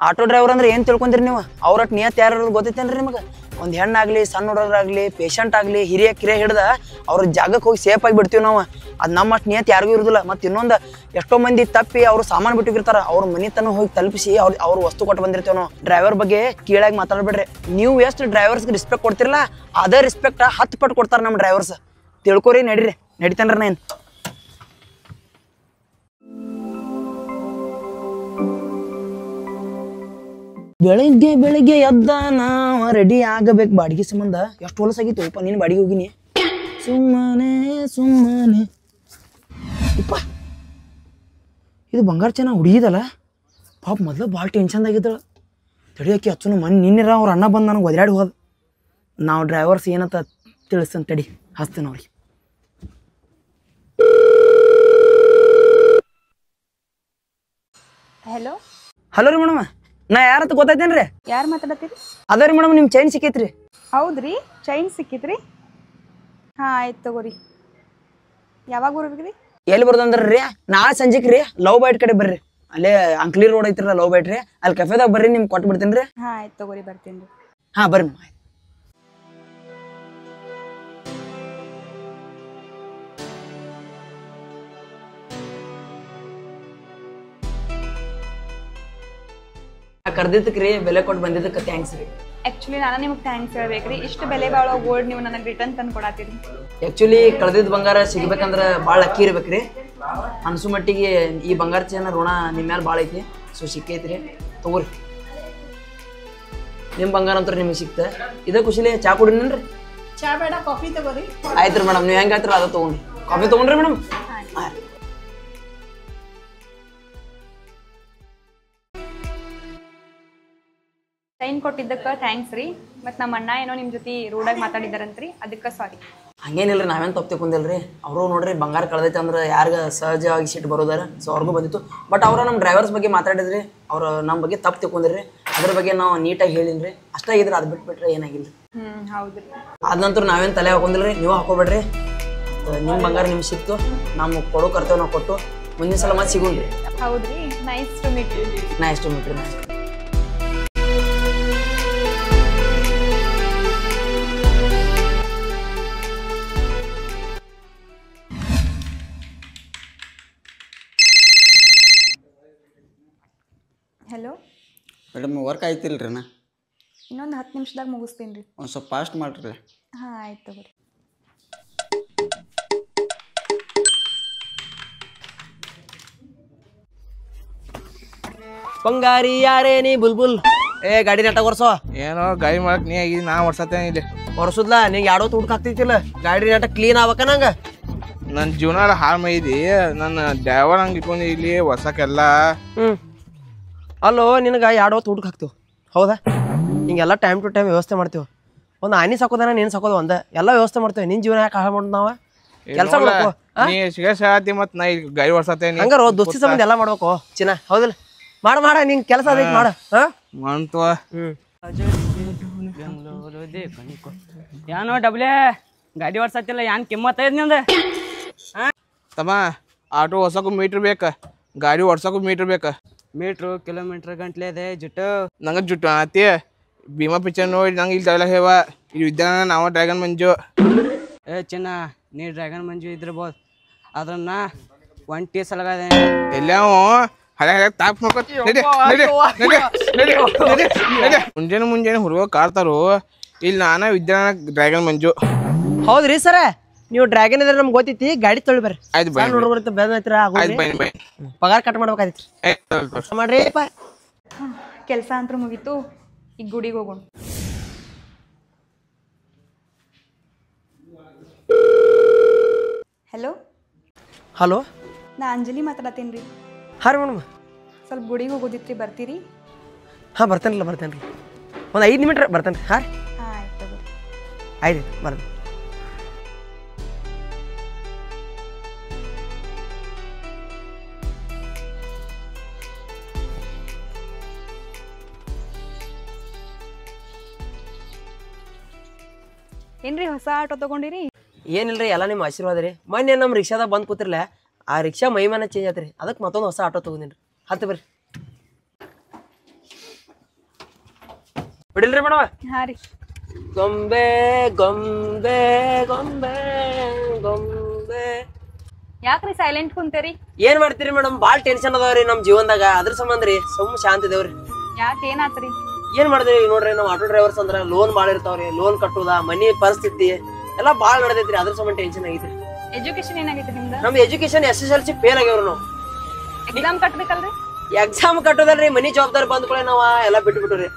ಆಟೋ ಡ್ರೈವರ್ ಅಂದ್ರೆ ಏನು ತಿಳ್ಕೊಂತೀರಿ ನೀವು? ಅವ್ರಟ್ ನಿಯತ್ ಯಾರು ಗೊತ್ತೈತೇನ್ರಿ ನಿಮಗೆ? ಒಂದು ಹೆಣ್ಣಾಗಲಿ, ಸಣ್ಣ ಹುಡುಗರಾಗಲಿ, ಪೇಷಂಟ್ ಆಗಲಿ, ಹಿರಿಯ ಕಿರಿಯ ಹಿಡ್ದ ಅವ್ರ ಜಾಗಕ್ಕೆ ಹೋಗಿ ಸೇಫ್ ಆಗಿ ಬಿಡ್ತೀವಿ ನಾವು. ಅದು ನಮ್ಮಷ್ಟು ನಿಯತ್ ಯಾರಿಗೂ ಇರೋದಿಲ್ಲ. ಮತ್ತು ಇನ್ನೊಂದು ಎಷ್ಟೋ ಮಂದಿ ತಪ್ಪಿ ಅವರು ಸಾಮಾನು ಬಿಟ್ಟಿರ್ತಾರೆ, ಅವ್ರ ಮನೆ ತನಕ ಹೋಗಿ ತಲುಪಿಸಿ ಅವ್ರ ವಸ್ತು ಕೊಟ್ಟು ಬಂದಿರ್ತೇವೆ ನಾವು. ಡ್ರೈವರ್ ಬಗ್ಗೆ ಕೀಳಾಗಿ ಮಾತಾಡ್ಬೇಡ್ರಿ. ನೀವು ಎಷ್ಟು ಡ್ರೈವರ್ಸ್ಗೆ ರೆಸ್ಪೆಕ್ಟ್ ಕೊಡ್ತಿರಲ್ಲ, ಅದೇ ರೆಸ್ಪೆಕ್ಟ್ 10 ಪಟ್ಟು ಕೊಡ್ತಾರೆ ನಮ್ಮ ಡ್ರೈವರ್ಸ್. ತಿಳ್ಕೊರಿ, ನಡೀರಿ, ನಡಿತಾನ್ರಿ ನಾನು. ಬೆಳಿಗ್ಗೆ ಎದ್ದ ನಾವು ರೆಡಿ ಆಗಬೇಕು ಬಾಡಿಗೆ ಸಂಬಂಧ. ಎಷ್ಟು ಹೊಲಸಾಗಿತ್ತು ನೀನು ಬಾಡಿಗೆ ಹೋಗಿನಿ. ಸುಮ್ಮನೆ ಇಪ್ಪ, ಇದು ಬಂಗಾರ ಚೆನ್ನಾಗಿ ಹುಡುಗಿದಲ್ಲ ಪಾಪ. ಮೊದಲು ಭಾಳ ಟೆನ್ಷನ್ದಾಗಿದ್ದಳು. ತಡಿಯೋಕೆ ಹಚ್ಚುನು ನಿನ್ನಿರ ಅವ್ರ ಅಣ್ಣ ಬಂದು ನನಗೆ ಒದರಾಡಿ ಹೋದ. ನಾವು ಡ್ರೈವರ್ಸ್ ಏನಂತ ತಿಳಿಸ್ತಂತ ತಡಿ ಹಚ್ತೇನೆ ಅವ್ರಿಗೆ. ಹಲೋ ಹಲೋ ರೀ ಮೇಡಮ್, ನಾ ಯಾರತ್ತ ಗೊತ್ತೈತೇನು ರೀ? ಯಾರು ಮಾತಾಡತ್ತೀರಿ? ಅದ ರೀ ಮೇಡಮ್, ನಿಮ್ಮ ಚೈನ್ ಸಿಕ್ಕೈತ್ರಿ. ಹೌದ್ರಿ, ಚೈನ್ ಸಿಕ್ಕಿತ್ರಿ? ಹಾಂ ಆಯ್ತು ತಗೋರಿ. ಯಾವಾಗ ಬರ್ಬೇಕ್ರಿ? ಎಲ್ಲಿ ಬರ್ದಂದ್ರೆ ರೀ ನಾಳೆ ಸಂಜೆಗೆ ರೀ ಲವ್ ಬೈಟ್ ಕಡೆ ಬರ್ರಿ. ಅಲ್ಲೇ ಅಂಕ್ಲಿ ರೋಡ್ ಐತ್ರಲ್ಲ ಲವ್ ಬೈಟ್ ರೀ, ಅಲ್ಲಿ ಕೆಫೆದಾಗ ಬರ್ರಿ, ನಿಮ್ಗೆ ಕೊಟ್ಟು ಬಿಡ್ತೀನಿ ರೀ. ಹಾಂ ಆಯ್ತು ತಗೋರಿ, ಬರ್ತೀನಿ ರೀ. ಹಾಂ ಬರ್ರಿ ಮೇಡಮ್. ಕರ್ದಿದ್ದಕ್ಕೆ ರೀ, ಬೆಲೆ ಕೊಟ್ಟು ಬಂದಿದ್ದಕ್ಕೆ ಥ್ಯಾಂಕ್ಸ್ ರೀ. ಆ್ಯಕ್ಚುಲಿ ನಾನು ನಿಮಗೆ ಥ್ಯಾಂಕ್ಸ್ ಹೇಳ್ಬೇಕ್ರಿ. ಇಷ್ಟು ಬೆಲೆ ಬಾಳೋ ಗೋಲ್ಡ್ ನೀವು ನನಗೆ ರಿಟರ್ನ್ ತಂದು ಕೊಡತ್ತೀರಿ. ಆ್ಯಕ್ಚುಲಿ ಕಳ್ದಿದ್ದ ಬಂಗಾರ ಸಿಗ್ಬೇಕಂದ್ರೆ ಭಾಳ ಅಕ್ಕಿ ಇರ್ಬೇಕ್ರಿ. ಅನ್ಸು ಮಟ್ಟಿಗೆ ಈ ಬಂಗಾರ ಚೇನ ಋಣ ನಿಮ್ಮ ಮೇಲೆ ಭಾಳ ಐತಿ. ಸೊ ಸಿಕ್ಕೈತ್ರಿ, ತಗೋರಿ. ನಿಮ್ಮ ಬಂಗಾರ ಅಂತೂ ನಿಮಗೆ ಸಿಕ್ತ. ಇದೇ ಖುಷಿಲಿ ಚಾ ಕುಡಿನೇನ್ರಿ? ಚಾ ಬೇಡ, ಕಾಫಿ ತಗೋರಿ. ಆಯ್ತು ರೀ ಮೇಡಮ್, ನೀವು ಹೆಂಗೆ ಹೇಳ್ತೀರ ಅದು ತೊಗೊಂಡ್ರಿ. ಕಾಫಿ ತೊಗೊಂಡ್ರಿ ಮೇಡಮ್? ಹಾಂ. ಸೈನ್ ಕೊಟ್ಟಿದ್ದಕ್ಕೆ ಥ್ಯಾಂಕ್ಸ್ ರೀ. ಮತ್ತು ನಮ್ಮ ಅಣ್ಣ ಏನೋ ನಿಮ್ಮ ಜೊತೆ ರೋಡಾಗಿ ಮಾತಾಡಿದಾರಂತ್ರಿ, ಅದಕ್ಕೆ ಸಾರಿ. ಹಂಗೇನಿಲ್ಲ ರೀ, ನಾವೇನು ತಪ್ಪು ತಿಳ್ಕೊಂಡಿಲ್ಲ. ಅವರು ನೋಡ್ರಿ ಬಂಗಾರ ಕಳ್ದೈತೆ ಅಂದ್ರೆ ಯಾರಿಗೆ ಸಹಜವಾಗಿ ಸಿಟ್ಟು ಬರೋದಾರ. ಸೊ ಅವ್ರಿಗೂ ಬಂದಿತ್ತು. ಬಟ್ ಅವರು ನಮ್ಮ ಡ್ರೈವರ್ಸ್ ಬಗ್ಗೆ ಮಾತಾಡಿದ್ರಿ, ಅವ್ರು ನಮ್ಮ ಬಗ್ಗೆ ತಪ್ಪು ತಿಳ್ಕೊಂಡಿರಿ. ಅದ್ರ ಬಗ್ಗೆ ನಾವು ನೀಟಾಗಿ ಹೇಳಿನ್ರಿ. ಅಷ್ಟೇ ಇದ್ರೆ ಅದು ಬಿಟ್ಬಿಟ್ರೆ ಏನಾಗಿಲ್ಲ. ಹೌದು ರೀ. ಅದ ನಂತರ ನಾವೇನು ತಲೆ ಹಾಕೊಂಡಿಲ್ಲ ರೀ, ನೀವು ಹಾಕೋಬೇಡ್ರಿ. ನಿಮ್ಮ ಬಂಗಾರ ನಿಮ್ಗೆ ಸಿಕ್ತು, ನಮ್ಗೆ ಕೊಡೋ ಕರ್ತವ್ಯ ನಾವು ಕೊಟ್ಟು ಮುಂದಿನ ಸಲ ಮತ್ತೆ ಸಿಗೋಣ್ರಿ. ಹೌದ್ರಿ, nice to meet you. Nice to meet ರೀ. ಹಲೋ ಮೇಡಮ್, ವರ್ಕ್ ಆಯ್ತಿಲ್ರಿ ನಾ? ಇನ್ನೊಂದು 10 ನಿಮಿಷದಾಗ ಮುಗಿಸ್ತೀನಿ ರೀ. ಒಂದು ಸ್ವಲ್ಪ ಫಾಸ್ಟ್ ಮಾಡ್ರಿ. ಹಾಂ ಆಯ್ತು ತಗೋರಿ. ಬಂಗಾರಿ ಯಾರೇ ನೀ ಬುಲ್ಬುಲ್. ಏ ಗಾಡಿ ನಟ ವರ್ಷೋ. ಏನೋ ಗಾಡಿ ಮಾಡಕ್ ನೀ ಆಗಿ ನಾ ವರ್ಷತೇನೆ ಇಲ್ಲಿ ವರ್ಷದ್ಲಾ ನಿಂಗೆ ಯಾಡೋ ತುಡ್ಕ ಆಗ್ತೈತಿಲ್ಲ. ಗಾಡಿ ನಟ ಕ್ಲೀನ್ ಆಗ್ಬೇಕ ನಂಗೆ. ನನ್ನ ಜೀವನ ಹಾಳು ಮೈದಿ. ನನ್ನ ಡ್ರೈವರ್ ಹಂಗೆ ಇಟ್ಕೊಂಡು ಇಲ್ಲಿ ವರ್ಷಕ್ಕೆಲ್ಲ. ಅಲ್ಲೋ ನಿನಗೆ ಯಾಡೋ ತುಡ್ಕ ಹಾಕ್ತೀವಿ, ಹೌದಾ? ಹಿಂಗೆಲ್ಲ ಟೈಮ್ ಟು ಟೈಮ್ ವ್ಯವಸ್ಥೆ ಮಾಡ್ತೀವಿ. ಒಂದು ಆನಿ ಸಾಕೋದಾನ ನೀನು ಸಾಕೋದು ಒಂದೇ, ಎಲ್ಲ ವ್ಯವಸ್ಥೆ ಮಾಡ್ತೇವೆ. ನಿನ್ನ ಜೀವನ ಯಾಕೆ ಹಾಳು ಮಾಡೋದು ನಾವು? ಕೆಲಸ ಮಾಡ್ಕೋ. ನೀ ಸಿಗತಿ ಮತ್ತು ನಾ ಈಗ ಗಾಡಿ ವರ್ಷತೇನೆ. ಹಂಗಾರ ದೋಸ್ತಿ ಸಂಬಂಧ ಎಲ್ಲ ಮಾಡ್ಬೇಕು ಚಿನ್ನ, ಹೌದಿಲ್ಲ? ಮಾಡ ನಿಂಗೆ ಕೆಲಸ ಅದೈತಿ ಮಾಡ. ಮಂತವ ಏನೋ ಡಬ್ಲೆ ಗಾಡಿ ಓಡ್ಸತ್ತಿಲ್ಲ, ಏನ್ ಕಿಮ್ಮತ್ ಐದ್ ನಿಂದ? ತಮ್ಮ, ಆಟೋ ಹೊಸಕ್ಕೂ ಮೀಟ್ರ್ ಬೇಕು, ಗಾಡಿ ಓಡ್ಸಕ್ಕೂ ಮೀಟ್ರ್ ಬೇಕು. ಮೀಟ್ರು ಕಿಲೋಮೀಟ್ರ್ ಗಂಟ್ಲೆ ಇದೆ ಜುಟ್ಟು. ನಂಗೆ ಜುಟ್ಟು ಆತಿ. ಭೀಮಾ ಪಿಕ್ಚರ್ ನೋಡಿ ನಂಗೆ ಇಲ್ಲಿ ಡೈಲಾಗ್ ಹೇವ, ಇಲ್ಲಿ ವಿದ್ಯಾನ ನಾವು ಡ್ರ್ಯಾಗನ್ ಮಂಜು. ಏ ಚಿನ್ನ, ನೀ ಡ್ರ್ಯಾಗನ್ ಮಂಜು ಇದ್ರಬೋದು, ಅದನ್ನ ಒಂಟಿ ಸಲಗದೆ ಎಲ್ಲಾವ ಹಳೆ ತಾಪ್ ಮುಂಜಾನೆ ಹುಡುಗ ಕಾಡ್ತಾರು. ಇಲ್ಲಿ ನಾನು ವಿದ್ಯಾನ ಡ್ರ್ಯಾಗನ್ ಮಂಜು. ಹೌದ್ರಿ ಸರ, ನೀವು ಡ್ರ್ಯಾಗನ್ ಇದ್ರೆ ನಮ್ಗೆ ಗೊತ್ತೈತಿ. ಗಾಡಿ ತೊಳಿ ಬರ್ರಿ. ಆಯ್ತು ಬೈ ಹುಡುಗರು ಬೈ. ಪಗಾರ ಕಟ್ ಮಾಡ್ಬೇಕಾಯ್ತು ಮಾಡ್ರಿ. ಕೆಲಸ ಅಂತೂ ಮುಗೀತು, ಈಗ ಗುಡಿಗೆ ಹೋಗೋಣ. ಹಲೋ ಹಲೋ, ನಾ ಅಂಜಲಿ ಮಾತಾಡತ್ತೀನಿ ರೀ. ಹಾಂ ರೀ ಮೇಡಮ್. ಸ್ವಲ್ಪ ಗುಡಿಗೆ ಹೋಗೋದಿತ್ರಿ, ಬರ್ತೀರಿ? ಹಾಂ ಬರ್ತೇನೆ ರೀ. ಒಂದು 5 ನಿಮಿಷ ರೀ, ಬರ್ತೇನೆ ರೀ. ಹಾಂ ರೀ, ಹಾಂ ಆಯ್ತು ತಗೋರಿ. ಆಯ್ತು ಬರ್ರಿ. ಏನ್ರಿ ಹೊಸ ಆಟೋ ತಗೊಂಡಿರಿ? ಏನಿಲ್ರಿ, ಎಲ್ಲ ನಿಮ್ಮ ಆಶೀರ್ವಾದ ರೀ. ಮೊನ್ನೆ ನಮ್ಮ ರಿಕ್ಷಾದಾಗ ಬಂದು ಕೂತಿರ್ಲ, ಆ ರಿಕ್ಷಾ ಮೈಮಾನ ಚೇಂಜ್ ಆತ್ರಿ. ಅದಕ್ಕೆ ಮತ್ತೊಂದು ಹೊಸ ಆಟೋ ತೊಗೊಂಡಿನಿ ರೀ. ಹತ್ತು ಬರ್ರಿ. ಬಿಡಿಲ್ರಿ ಮೇಡಮ್? ಹಾಂ ರೀ. ಗೊಂಬೆ ಗೊಂಬೆ ಗೊಂಬೆ ಗೊಂಬೆ. ಯಾಕ್ರಿ ಸೈಲೆಂಟ್ ಕುಂತೇರಿ? ಏನ್ ಮಾಡ್ತೀರಿ ಮೇಡಮ್, ಭಾಳ ಟೆನ್ಷನ್ ಅದಾವ್ರಿ ನಮ್ಮ ಜೀವನದಾಗ. ಅದ್ರ ಸಂಬಂಧ ರೀ ಸುಮ್ಮ ಶಾಂತಿ ಇದೇವ್ರಿ. ಯಾಕೆ, ಏನಾತ್ರಿ? ಏನ್ ಮಾಡಿದ್ರಿ ನೋಡ್ರಿ, ನಾವು ಆಟೋ ಡ್ರೈವರ್ಸ್ ಅಂದ್ರ ಲೋನ್ ಭಾಳ ಇರ್ತಾವ್ರಿ. ಲೋನ್ ಕಟ್ಟುದ, ಮನಿ ಪರಿಸ್ಥಿತಿ ಎಲ್ಲ ಭಾಳ ನಡೆದೈತ್ರಿ. ಅದ್ರ ಸಂಬಂಧ ಟೆನ್ಷನ್ ಆಗೈತ್ರಿ. ಎಜುಕೇಶನ್ ಏನಾಗೈತಿ ನಿಮ್ದು? ನಮ್ದು ಎಜುಕೇಶನ್ SSLC ಫೇಲ್ ಆಗ್ಯಾವ್ರಿ. ನಾವು ಎಕ್ಸಾಮ್ ಕಟ್ಬೇಕಲ್ರಿ? ಎಕ್ಸಾಮ್ ಕಟ್ಟೋದಲ್ರಿ, ಮನಿ ಜವಾಬ್ದಾರಿ ಬಂದ್ಕೊಳ್ಳಿ ನಾವ ಎಲ್ಲ ಬಿಟ್ಬಿಟ್ರಿ.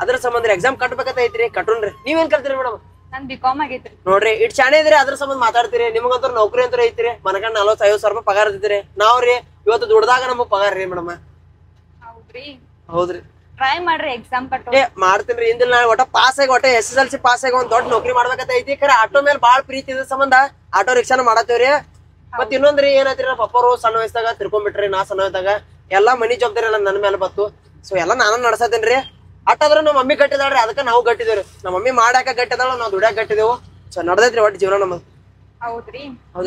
ಅದ್ರ ಸಂಬಂಧ ಎಕ್ಸಾಮ್ ಕಟ್ಬೇಕಂತ ಐತ್ರಿ, ಕಟ್ಟೋನ್ರಿ. ನೀವೇನ್ ಕಲ್ತೀರಿ ಮೇಡಮ್? ನನ್ B.Com ಆಗೈತ್ರಿ. ನೋಡ್ರಿ, ಇಟ್ ಶಾಣೆ ಇದ್ರಿ, ಅದ್ರ ಸಂಬಂಧ ಮಾತಾಡ್ತೀರಿ. ನಿಮಗಂತೂ ನೌಕರಿ ಅಂತ ಐತ್ರಿ, ಮನಗಂಡ 40-50 ರೂಪಾಯಿ ಪಗಾರ ಇದ್ದಿರಿ. ನಾವ್ರಿ ಇವತ್ತು ದುಡ್ದಾಗ ನಮಗ್ ಪಗಾರ ರೀ ಮೇಡಮ್. ಹೌದ್ರಿ? ಹೌದ್ರಿ. ಟ್ರೈ ಮಾಡ್ರಿ ಎಕ್ಸಾಮ್ ಕಟ್ಟು ಏ ಮಾಡ್ತೀನಿ ಹಿಂದಿಲ್ ನಾ ಒಟ್ಟ ಪಾಸ್ ಆಗಿ ಒಟ್ಟ SSLC ಪಾಸ್ ಆಗಿ ಒಂದ್ ದೊಡ್ಡ ನೌಕರಿ ಮಾಡ್ಬೇಕಂತ ಐತಿ ಖರೆ ಆಟೋ ಮೇಲೆ ಬಾಳ್ ಪ್ರೀತಿ ಇದ ಸಂಬಂಧ ಆಟೋ ರಿಕ್ಷಾನ ಮಾಡತ್ತೇವ್ರಿ ಮತ್ ಇನ್ನೊಂದ್ರಿ ಏನಾಯ್ತ್ರಿ ನಮ್ಮ ಪಪ್ಪರು ಸಣ್ಣ ವಯಸ್ಸಾಗ ತಿರ್ಕೊಂಡ್ಬಿಟ್ರಿ ನಾ ಸಣ್ಣ ವಯಸ್ಸಾಗ ಎಲ್ಲಾ ಮನಿ ಜವಾಬ್ದಾರಿ ಎಲ್ಲ ನನ್ನ ಮೇಲೆ ಬತ್ತು ಸೊ ಎಲ್ಲಾ ನಾನು ನಡ್ಸತೇನ್ರಿ ಆಟಾದ್ರ ನಮ್ಮ ಮಮ್ಮಿ ಗಟ್ಟಿದಾಳ್ರಿ ಅದಕ್ಕ ನಾವು ಗಟ್ಟಿದೇವ್ರಿ ನಮ್ಮ ಮಮ್ಮಿ ಮಾಡಾಕ ಗಟ್ಟಿದಾಳ ನಾವ್ ದುಡ್ಯಾಕ ಗಟ್ಟಿದೇವು ಸೊ ನಡ್ದೈತ್ರಿ ಒಟ್ಟು ಜೀವನ ನಮ್ಮದು. ಹೌದ್ರಿ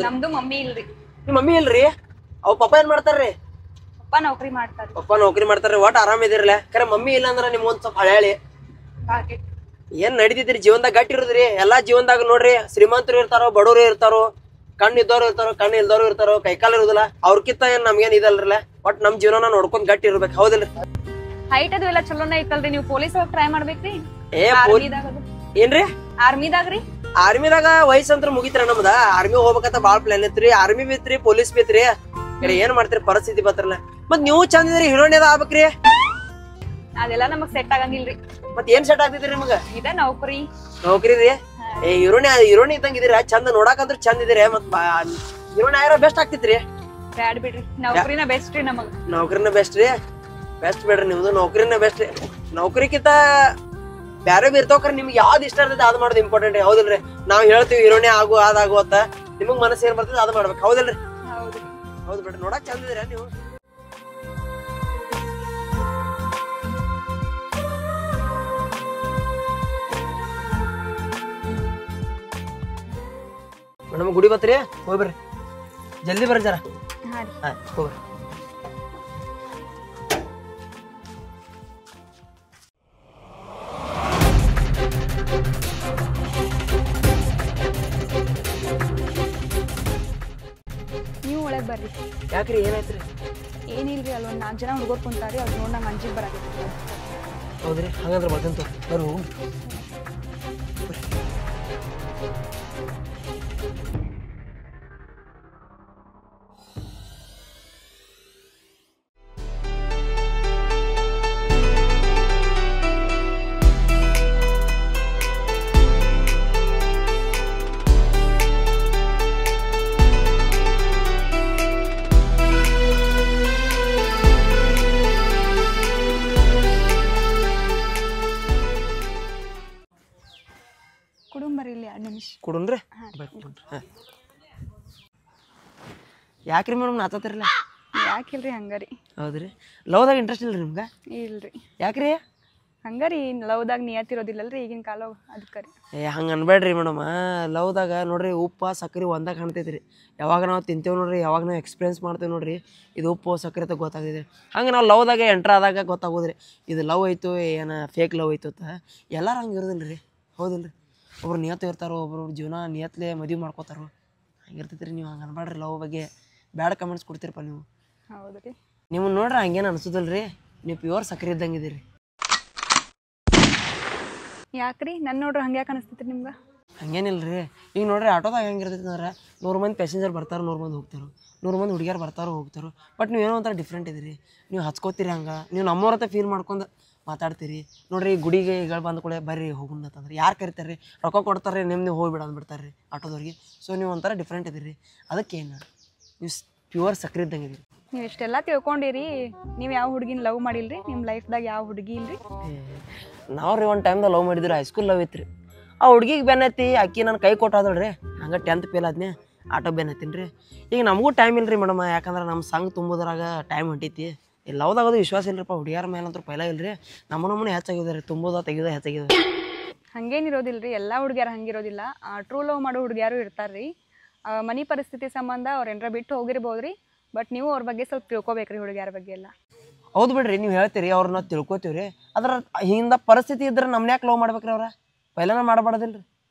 ನಮ್ದು ಮಮ್ಮಿ ಇಲ್ರಿ. ನಿಮ್ ಮಮ್ಮಿ ಇಲ್ರಿ ಅವ್ ಪಪ್ಪ ಏನ್ ಮಾಡ್ತಾರ್ರಿ? ಪಪ್ಪ ನೌಕರಿ ಮಾಡ್ತಾರ. ಪಪ್ಪ ನೌಕರಿ ಮಾಡ್ತಾರ್ರಿ ಒಟ್ಟು ಆರಾಮ ಇದಿರ್ಲ ಖರೆ ಮಮ್ಮಿ ಇಲ್ಲ ಅಂದ್ರ ನಿಮ್ ಒಂದ್ ಸ್ವಲ್ಪ ಹಳ್ಯಾಳಿ ಏನ್ ನಡಿತೈತ್ರಿ ಜೀವನದಾಗ ಗಟ್ಟಿ ಇರುದ್ರಿ ಎಲ್ಲಾ ಜೀವನದಾಗ ನೋಡ್ರಿ ಶ್ರೀಮಂತರು ಇರ್ತಾರೋ ಬಡವರು ಇರ್ತಾರೋ ಕಣ್ಣು ಇದ್ದವ್ರು ಇರ್ತಾರೋ ಕಣ್ಣು ಇಲ್ದವ್ರು ಇರ್ತಾರೋ ಕೈಕಾಲ ಇರುದಿಲ್ಲ ಅವ್ರಕಿಂತ ಏನ್ ನಮ್ಗೇನ್ ಇದಲ್ರಲ್ಲ ಒಟ್ ನಮ್ ಜೀವನ ನೋಡ್ಕೊಂಡ್ ಗಟ್ಟಿ ಇರ್ಬೇಕು ಹೌದಿಲ್ರಿ? ಹೈಟ್ ಅದು ಎಲ್ಲ ಚಲೋನೇ ಐತಲ್ರಿ ನೀವು ಪೊಲೀಸ್ ಹೋಗಿ ಟ್ರೈ ಮಾಡ್ಬೇಕ್ರಿ. ಏನ್ರಿ ಆರ್ಮಿದಾಗ್ರಿ? ಆರ್ಮಿದಾಗ ವಯಸ್ಸಂತ್ರ ಮುಗಿತ್ರಿ ನಮ್ದ ಆರ್ಮಿ ಹೋಗ್ಬೇಕಂತ ಬಾಳ್ ಪ್ಲಾನ್ ಐತ್ರಿ ಆರ್ಮಿ ಬಿತ್ರಿ ಪೊಲೀಸ್ ಬಿತ್ರಿ ಏನ್ ಮಾಡ್ತೀರಿ ಪರಿಸ್ಥಿತಿ ಬತ್ರಲ್ಲ ಮತ್ ನೀವು ಚಂದ ಇದ್ರಿ ಹೀರೋಯಿನ್ ಅದ ಆಗ್ಬೇಕ್ರಿ ಅದೆಲ್ಲ ನಮಗ್ ಸೆಟ್ ಆಗಂಗಿಲ್ರಿ. ಮತ್ ಏನ್ ಸೆಟ್ ಆಗ್ತೈತ್ರಿ ನಿಮ್ಗ? ಇದ ನೌಕರಿ ರೀ ಏ ಹೀರೋಣಿ ಇದ್ದಂಗ ಇದೀರ ಚಂದ ನೋಡಾಕಂದ್ರ ಚಂದ ಇದೀರಿ ಮತ್ ಹೀರೋಣಿ ಆಗಿರೋ ಬೆಸ್ಟ್ ಆಗ್ತಿತ್ರಿ. ಬ್ಯಾಡ್ ಬಿಡ್ರಿ ನೌಕರಿನ ಬೆಸ್ಟ್ ರೀ ನಮಗ. ನೌಕರಿನ ಬೆಸ್ಟ್ ರೀ ಬೆಸ್ಟ್ ಬಿಡ್ರಿ ನಿಮ್ದು ನೌಕರಿನ ಬೆಸ್ಟ್ ರೀ ನೌಕರಿಕಿಂತ ಬ್ಯಾರೆ ಇರ್ತಾವ್ರ ನಿಮ್ಗೆ ಯಾವ್ದು ಇಷ್ಟ ಇರ್ತೈತಿ ಅದ್ ಮಾಡೋದು ಇಂಪಾರ್ಟೆಂಟ್ ಹೌದಿಲ್ರಿ? ನಾವ್ ಹೇಳ್ತೀವಿ ಹೀರೋಣಿ ಆಗು ಅದಾಗು ಅಂತ ನಿಮಗ್ ಮನಸ್ಸು ಏನ್ ಬರ್ತೈತಿ ಅದ್ ಮಾಡ್ಬೇಕು ಹೌದಿಲ್ರಿ? ಹೌದು ಬಿಡ್ರಿ ನೋಡಕ್ ಚಂದ ಇದೀರ ನೀವು. ಮೇಡಮ್ ಗುಡಿ ಬತ್ರಿ ಹೋಗ್ಬರ್ರಿ ಜಲ್ದಿ ಬರ್ರಿ ಜರ ಹೋಗ್ರಿ. ನೀವು ಒಳಗ್ ಬರ್ರಿ. ಯಾಕ್ರಿ ಏನಾಯ್ತ್ರಿ? ಏನಿಲ್ರಿ ಅಲ್ಲೊಂದ್ 4 ಜನ ಹುಡುಗರು ಕುಂತಾರಿ ಅವ್ರು ನೋಡ್ ನಂಗೆ ಅಂಜಿಕ್ ಬರಾಕೈತಿ. ಹೌದ್ರಿ ಹಾಗಂದ್ರ ಬರ್ತಂತ ಬರು ಕೊಡುನ್ರಿ ಯಾಕ್ರಿ ಮೇಡಮ್ ನಾಚತ್ತಿರಲ್ಲ? ಯಾಕಿಲ್ರಿ ಹಂಗಾರಿ. ಹೌದ್ರಿ ಲವ್ದಾಗ ಇಂಟ್ರೆಸ್ಟ್ ಇಲ್ರಿ ನಿಮ್ಗೆ? ಇಲ್ರಿ. ಯಾಕ್ರಿ? ಹಂಗಾರಿ ಲವ್ದಾಗ ನಿಯತ್ತಿರೋದಿಲ್ಲಲ್ರಿ ಈಗಿನ ಕಾಲ ಅದಕ್ಕರಿ. ಹಂಗ ಅನ್ಬೇಡ್ರಿ ಮೇಡಮ್ ಲವ್ದಾಗ ನೋಡ್ರಿ ಉಪ್ಪ ಸಕ್ಕರೆ ಒಂದಾಗ ಕಾಣ್ತೈತ್ರಿ ಯಾವಾಗ ನಾವು ತಿಂತೇವೆ ನೋಡ್ರಿ ಯಾವಾಗ ನಾವು ಎಕ್ಸ್ಪೀರಿಯನ್ಸ್ ಮಾಡ್ತೇವೆ ನೋಡ್ರಿ ಇದು ಉಪ್ಪು ಸಕ್ಕರೆ ಅಂತ ಗೊತ್ತಾಗ್ತೈತಿ ಹಂಗೆ ನಾವು ಲವ್ದಾಗ ಎಂಟ್ರ್ ಆದಾಗ ಗೊತ್ತಾಗೋದ್ರಿ ಇದು ಲವ್ ಐತು ಏನು ಫೇಕ್ ಲವ್ ಐತು ಅಂತ ಎಲ್ಲರೂ ಹಂಗೆ ಇರೋದಿಲ್ಲ ರೀ ಹೌದಿಲ್ಲ ರೀ ಒಬ್ರು ನಿಯತ್ತು ಇರ್ತಾರೋ ಒಬ್ರು ಜೀವನ ನಿಯತ್ಲೆ ಮದುವೆ ಮಾಡ್ಕೋತಾರೋ ಹಂಗಿರ್ತೈತಿ ರೀ ನೀವು ಹಂಗೆ ಅನ್ಬೇಡ್ರಿ ಲವ್ ಬಗ್ಗೆ ಬ್ಯಾಡ್ ಕಮೆಂಟ್ಸ್ ಕೊಡ್ತೀರಪ್ಪ ನೀವು. ಹೌದು ರೀ ನಿಮ್ಮನ್ನು ನೋಡ್ರಿ ಹಂಗೇನು ಅನ್ಸೋದಿಲ್ಲ ರೀ ನೀವು ಪ್ಯೂರ್ ಸಕ್ಕರೆ ಇದ್ದಂಗೆ ಇದೀರಿ. ಯಾಕ್ರಿ ನನ್ನ ನೋಡ್ರಿ ಹಂಗೆ ಯಾಕೆ ಅನಿಸ್ತೈತಿ ನಿಮ್ಗೆ? ಹಂಗೇನಿಲ್ಲ ರೀ ಈಗ ನೋಡ್ರಿ ಆಟೋದಾಗ ಹೆಂಗಿರ್ತೈತಿ ಅಂದ್ರೆ 100 ಮಂದಿ ಪ್ಯಾಸೆಂಜರ್ ಬರ್ತಾರೆ 100 ಮಂದಿ ಹೋಗ್ತಾರೆ 100 ಮಂದಿ ಹುಡುಗಿಯರು ಬರ್ತಾರೋ ಹೋಗ್ತಾರೋ ಬಟ್ ನೀವು ಏನೋ ಒಂಥರ ಡಿಫ್ರೆಂಟ್ ಇದೀರಿ ನೀವು ಹಚ್ಕೋತೀರಿ ಹಂಗೆ ನೀವು ನಮ್ಮವ್ರ ಹತ್ರ ಫೀಲ್ ಮಾಡ್ಕೊಂಡು ಮಾತಾಡ್ತೀರಿ ನೋಡ್ರಿ ಗುಡಿಗೆ ಈಗ ಬಂದ ಕೂಡ ಬರ್ರಿ ಹೋಗೋಣ ಅಂತಂದ್ರೆ ಯಾರು ಕರಿತಾರೆ ರೀ ರೊಕ್ಕ ಕೊಡ್ತಾರೆ ರೀ ನೀವು ಹೋಗ್ಬಿಡ ಅಂದ್ಬಿಡ್ತಾರೆ ರೀ ಆಟೋದವ್ರಿಗೆ ಸೊ ನೀವು ಒಂಥರ ಡಿಫ್ರೆಂಟ್ ಇದೀರಿ ಅದಕ್ಕೇನು ನೀವು ಪ್ಯೂರ್ ಸಕ್ಕರೆ ಇದ್ದಂಗೆ ಇದೀರಿ. ನೀವು ಇಷ್ಟೆಲ್ಲ ತಿಳ್ಕೊಂಡಿರಿ ನೀವು ಯಾವ ಹುಡುಗಿನ ಲವ್ ಮಾಡಿಲ್ರಿ ನಿಮ್ಮ ಲೈಫ್ದಾಗ ಯಾವ ಹುಡುಗಿ ಇಲ್ರಿ? ನಾವು ರೀ ಒಂದು ಟೈಮ್ದಾಗ ಲವ್ ಮಾಡಿದ್ರಿ ಹೈಸ್ಕೂಲ್ ಲವ್ ಐತ್ರಿ ಆ ಹುಡುಗಿಗೆ ಬೆನ್ನತ್ತಿ ಅಕ್ಕಿ ನನ್ನ ಕೈ ಕೊಟ್ಟಾದಳ್ರಿ ಹಂಗೆ 10th ಫೇಲ್ ಆದ್ನೆ ಆಟೋ ಬೆನ್ನತ್ತೀನಿ ರೀ ಈಗ ನಮಗೂ ಟೈಮ್ ಇಲ್ಲ ರೀ ಮೇಡಮ್ ಯಾಕಂದ್ರೆ ನಮ್ಮ ಸಂಘ ತುಂಬೋದ್ರಾಗ ಟೈಮ್ ಹೊಂಟೈತಿ ಲವ್ದಾಗೋದು ವಿಶ್ವಾಸ ಇಲ್ಲರಿಪ್ಪ ಹುಡುಗಿಯರ ಮೇಲೆ ಅಂತೂ ಪೈಲ ಇಲ್ರಿ ನಮ್ಮನೆ ಹೆಚ್ಚಾಗಿದೆ ರೀ ತುಂಬೋದ ತೆಗೆದ ಹೆಚ್ಚಾಗಿದೆ. ಹಂಗೇನಿರೋದಿಲ್ಲ ರೀ ಎಲ್ಲ ಹುಡುಗಿಯರು ಹಂಗಿರೋದಿಲ್ಲ ಟ್ರೂ ಲವ್ ಮಾಡೋ ಹುಡುಗಿಯಾರು ಇರ್ತಾರೆ ರೀ ಮನೆ ಪರಿಸ್ಥಿತಿ ಸಂಬಂಧ ಅವ್ರು ಏನಾರ ಬಿಟ್ಟು ಹೋಗಿರ್ಬೋದು ರೀ ಬಟ್ ನೀವು ಅವ್ರ ಬಗ್ಗೆ ಸ್ವಲ್ಪ ತಿಳ್ಕೊಬೇಕ್ರಿ ಹುಡುಗಿಯರ ಬಗ್ಗೆ ಎಲ್ಲ. ಹೌದು ಬಿಡ್ರಿ ನೀವು ಹೇಳ್ತೀರಿ ಅವ್ರನ್ನ ತಿಳ್ಕೊತೀವಿ ರೀ ಅದ್ರ ಹಿಂದ ಪರಿಸ್ಥಿತಿ ಇದ್ರೆ ನಮ್ನ ಯಾಕೆ ಲವ್ ಮಾಡ್ಬೇಕ್ರಿ ಅವ್ರ ಪೈಲನ ಮಾಡಬಾರ್ದಿಲ್ಲ ರೀ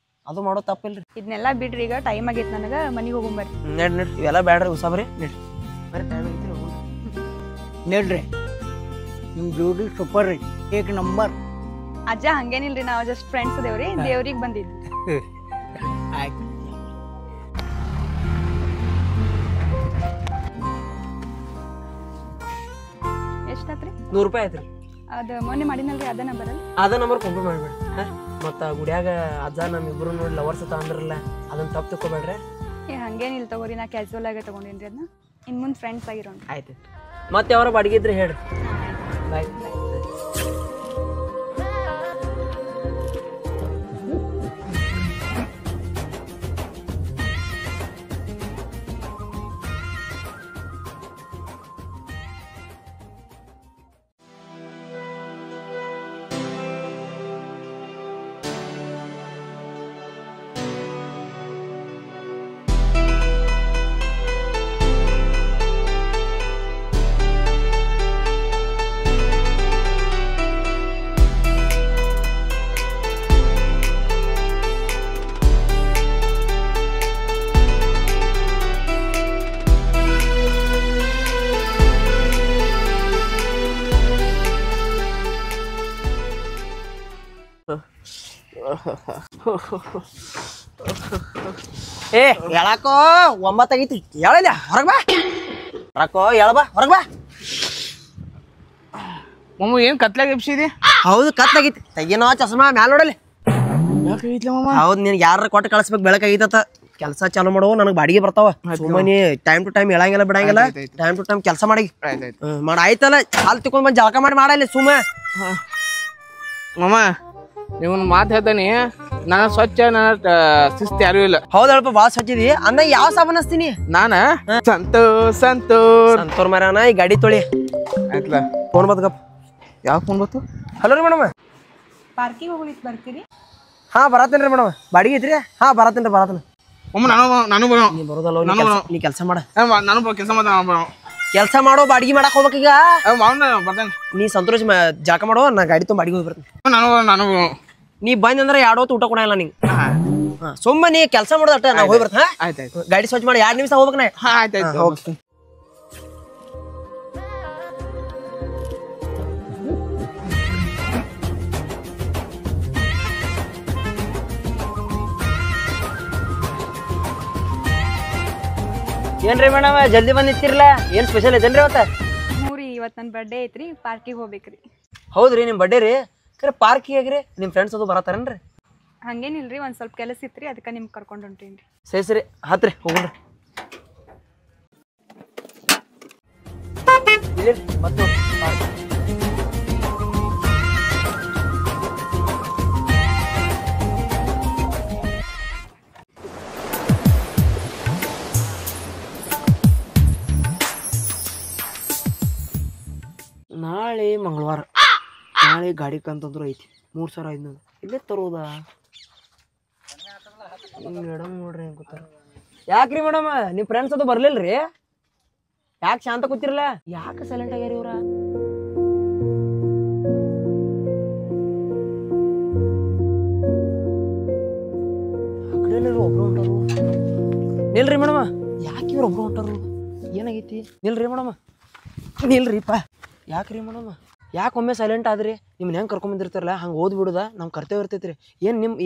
ಅದು ಮಾಡೋ ತಪ್ಪಿಲ್ಲ ರೀ. ಇದನ್ನೆಲ್ಲ ಬಿಡ್ರಿ ಈಗ ಟೈಮ್ ಆಗೈತೆ ನನಗೆ ಮನೆಗೆ ಹೋಗೊಂಬರ್ರಿ. ನಡ್ರಿ ಇವೆಲ್ಲ ಬ್ಯಾಡ್ರಿ ಉಸಾಬ್ರಿ ನಡ್ರಿ ಬರೀ ಟೈಮ್ ಆಗೈತಿ ಹೋಗೋಣ ನಡ್ರಿ ನಿಮ್ಮ ಜೋಡಿ ಸೂಪರ್ ರೀ ಏಕ್ ನಂಬರ್. ಅಜ್ಜ ಹಂಗೇನಿಲ್ರಿ ನಾವು ಜಸ್ಟ್ ಫ್ರೆಂಡ್ಸ್ ಅದೇವ್ರಿ ದೇವ್ರಿಗೆ ಬಂದಿದ್ವಿ. ಆಯ್ತು ಎಷ್ಟಾತ್ರಿ? 100 ರೂಪಾಯಿ ಆಯ್ತು ರೀ. ಅದು ಮೊನ್ನೆ ಮಾಡಿನಲ್ರಿ ಅದ ನಂಬರ್ ಅದ ನಂಬರ್ ಕಂಪ್ಲೀಟ್ ಮಾಡ್ಬೇಡ್ರಿ ಮತ್ತು ಗುಡಿಯಾಗ ಅಜ್ಜ ನಮ್ಮಿಬ್ರು ನೋಡಿ ಲವರ್ಸ್ ಅಂತ ಅಂದ್ರಲ್ಲ ಅದನ್ನ ತಪ್ಪು ತಿಳ್ಕೊಬೇಡ್ರಿ. ಹಂಗೇನಿಲ್ಲ ತಗೋರಿ ನಾ ಕ್ಯಾಶುವಲ್ ಆಗಿ ತಗೊಂಡೇನ್ರಿ ಅದನ್ನ ಇನ್ನು ಮುಂದೆ ಫ್ರೆಂಡ್ಸ್ ಆಗಿರೋಣ. ಆಯ್ತು ಮತ್ತೆ ಯಾವಾರ ಬಾಡಿಗೆ ಇದ್ರೆ ಹೇಳ್ರಿ. ಬಾಯ್. ಏ ಹೇಳಾಕೋ 9 ಆಗೈತಿ ಹೇಳಲ್ಲ ಹೊರಗೆ ಬಾ ಹೇಳಾಕೋ ಹೇಳ ಬಾ ಹೊರಗೆ ಬಾ ಮಮ್ಮ ಏನು ಕತ್ಲಾಗ ಎಬ್ಸಿದಿ ಹೌದು ಕತ್ಲಾಗೈತಿ ತೆಗಿನೋ ಚಸ್ಮಾ ಮ್ಯಾಲ ನೋಡಲಿ ಹೌದು ನಿನ್ಗೆ ಯಾರ ಕೊಟ್ಟು ಕಳಿಸ್ಬೇಕು ಬೆಳಕಾಗೈತತ ಕೆಲಸ ಚಾಲು ಮಾಡೋ ನನಗೆ ಬಾಡಿಗೆ ಬರ್ತಾವ ಸುಮ್ಮನೆ ಟೈಮ್ ಟು ಟೈಮ್ ಹೇಳಂಗಿಲ್ಲ ಬಿಡಂಗಿಲ್ಲ ಟೈಮ್ ಟು ಟೈಮ್ ಕೆಲಸ ಮಾಡಿ ಮಾಡ ಆಯ್ತಲ್ಲ ಹಾಲು ತಿಕ್ಕೊಂಡ್ ಬಂದು ಜಳಕ ಮಾಡಲಿ ಸುಮ್ಮ ಮಮ್ಮ ನೀವೊಂದು ಮಾತು ಹೇಳ್ತಾನೆ ನಾನು ಸ್ವಚ್ಛ ನನ್ನ ಶಿಸ್ತು ಯಾರು ಇಲ್ಲ ಹೌದಲ್ಪ ಭಾಳ ಸ್ವಚ್ಛದಿ ಅಂದ ಯಾವ ಸಾಬೂನ್ ಹಚ್ತೀನಿ ನಾನ ಸಂತೋರ್ ಮರನ ಈ ಗಾಡಿ ತೊಳಿ ಆಯ್ತಲ್ಲ ಫೋನ್ ಬತ್ಗಪ್ಪ ಯಾವ ಫೋನ್ ಬತ್ತು ಹಲೋ ರೀ ಮೇಡಮ್ ಪಾರ್ಕಿಗೆ ಹೋಗ್ಲಿಕ್ಕೆ ಬರ್ತೀರಿ ಹಾಂ ಬರತ್ತೇನ್ರಿ ಮೇಡಮ್ ಬಾಡಿಗೆ ಐತ್ರಿ ಹಾಂ ಬರತ್ತೇನ್ರಿ ಬರತ್ತೇನೆ ಮಮ್ಮ ನಾನು ಬರೋ ನೀ ಬರೋದಲ್ಲ ನೀ ಕೆಲಸ ಮಾಡ ನಾನು ಕೆಲಸ ಮಾಡ್ತಾನೆ ಕೆಲಸ ಮಾಡೋ ಬಾಡಿಗೆ ಮಾಡಕ್ ಹೋಗ್ಬೇಕೀಗ ಬರ್ತೇನೆ ನೀ ಸಂತೋಷ್ ಜಾಕ ಮಾಡೋ ನಾ ಗಾಡಿ ತುಂಬ ಬಾಡಿಗೆ ಹೋಗಿ ಬರ್ತೀನಿ ನಾನು ನೀ ಬಂದಂದ್ರೆ 2 ಹೊತ್ತು ಊಟ ಕೊಡಲ್ಲ ನಿಂಗೆ ಸುಮ್ಮ ನೀ ಕೆಲಸ ಮಾಡೋದು ಅಷ್ಟ ನಾ ಹೋಗಿ ಬರ್ತೀನಿ ಆಯ್ತಾಯ್ತು ಗಾಡಿ ಸ್ವಚ್ಛ ಮಾಡಿ 2 ನಿಮಿಷ ಹೋಗ್ಬೇಕು ನಾ ಆಯ್ತಾಯ್ತು ಹೋಗ್ತೀನಿ ಏನ್ರಿ ಮೇಡಮ್ ಜಲ್ದಿ ಬಂದಿತ್ತಿರಲ್ಲ ಏನ್ ಸ್ಪೆಷಲ್ ಐತೇನ್ರಿ ಇವತ್ತ ಮೂರಿ ಇವತ್ತು ನನ್ನ ಬರ್ಡೇ ಐತ್ರಿ ಪಾರ್ಕಿಗೆ ಹೋಗ್ಬೇಕ್ರಿ ಹೌದ್ರಿ ನಿಮ್ಮ ಬರ್ಡೇ ರೀ ಕರೆ ಪಾರ್ಕಿಗೆ ಆಗ್ರಿ ನಿಮ್ಮ ಫ್ರೆಂಡ್ಸ್ ಅದು ಬರತ್ತಾರೇನ್ರಿ ಹಂಗೇನಿಲ್ರಿ ಒಂದು ಸ್ವಲ್ಪ ಕೆಲಸ ಇತ್ರಿ ಅದಕ್ಕೆ ನಿಮ್ಗೆ ಕರ್ಕೊಂಡು ಹೊಂಟೀನಿ ರೀ ಸರಿ ಸರಿ ಹತ್ರಿ ಹೋಗ್ರಿ ಮತ್ತೆ ನಾಳೆ ಮಂಗಳವಾರ ನಾಳೆ ಗಾಡಿ ಕಂತಂದ್ರು ಐತಿ 3,500 ಇಲ್ಲೇ ತರೋದಾ ಮೇಡಮ್ ನೋಡ್ರಿ ಹೆಂಗೆ ಕೂತಾರ ಯಾಕ್ರಿ ಮೇಡಮ್ ನಿಮ್ಮ ಫ್ರೆಂಡ್ಸ್ ಅದು ಬರ್ಲಿಲ್ರಿ ಯಾಕೆ ಶಾಂತ ಕೂತಿರಲ್ಲ ಯಾಕೆ ಸೈಲೆಂಟ್ ಆಗ್ಯಾರ ಇವ್ರ ಒಬ್ರು ಹೊಂಟಾರು ನಿಲ್ರಿ ಮೇಡಮ್ ಯಾಕೆ ಇವ್ರು ಒಬ್ರು ಹೊಂಟಾರು ಏನಾಗೈತಿ ನಿಲ್ರಿ ಮೇಡಮ್ ನಿಲ್ರಿಪ್ಪ ಯಾಕ್ರಿ ಮೇಡಮ್ ಯಾಕೆ ಒಮ್ಮೆ ಸೈಲೆಂಟ್ ಆದ್ರಿ ನಿಮ್ಮನ್ನ ಹೆಂಗೆ ಕರ್ಕೊಂಬಂದಿರ್ತಾರಲ್ಲ ಹಂಗೆ ಓದ್ಬಿಡುದ ನಮ್ಮ ಕರ್ತವ್ಯ ಇರ್ತೈತಿ ರೀ